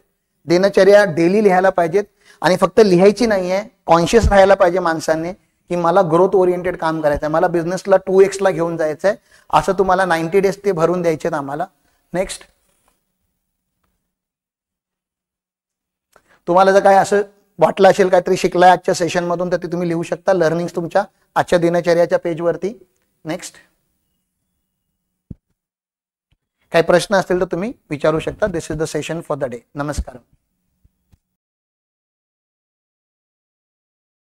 दिनचर्या डेली लिहायला पाहिजेत. आणि फक्त लिहायची नाहीये, कॉन्शियस राहायला पाहिजे माणसांनी की मला ग्रोथ ओरिएंटेड काम करायचं आहे, मला बिझनेसला 2x ला घेऊन जायचं आहे. असं तुम्हाला 90 डेज ते भरून द्यायचे आहेत आम्हाला. नेक्स्ट. तुम्हाला जर काय असं वाटलं असेल काहीतरी शिकलाय आजच्या सेशन मधून तर ते तुम्ही लिहू शकता लर्निंग्स तुमच्या आजच्या दिनचर्याच्या पेजवरती. नेक्स्ट. काही प्रश्न असतील तर तुम्ही विचारू शकता. This is the session for the day. नमस्कार.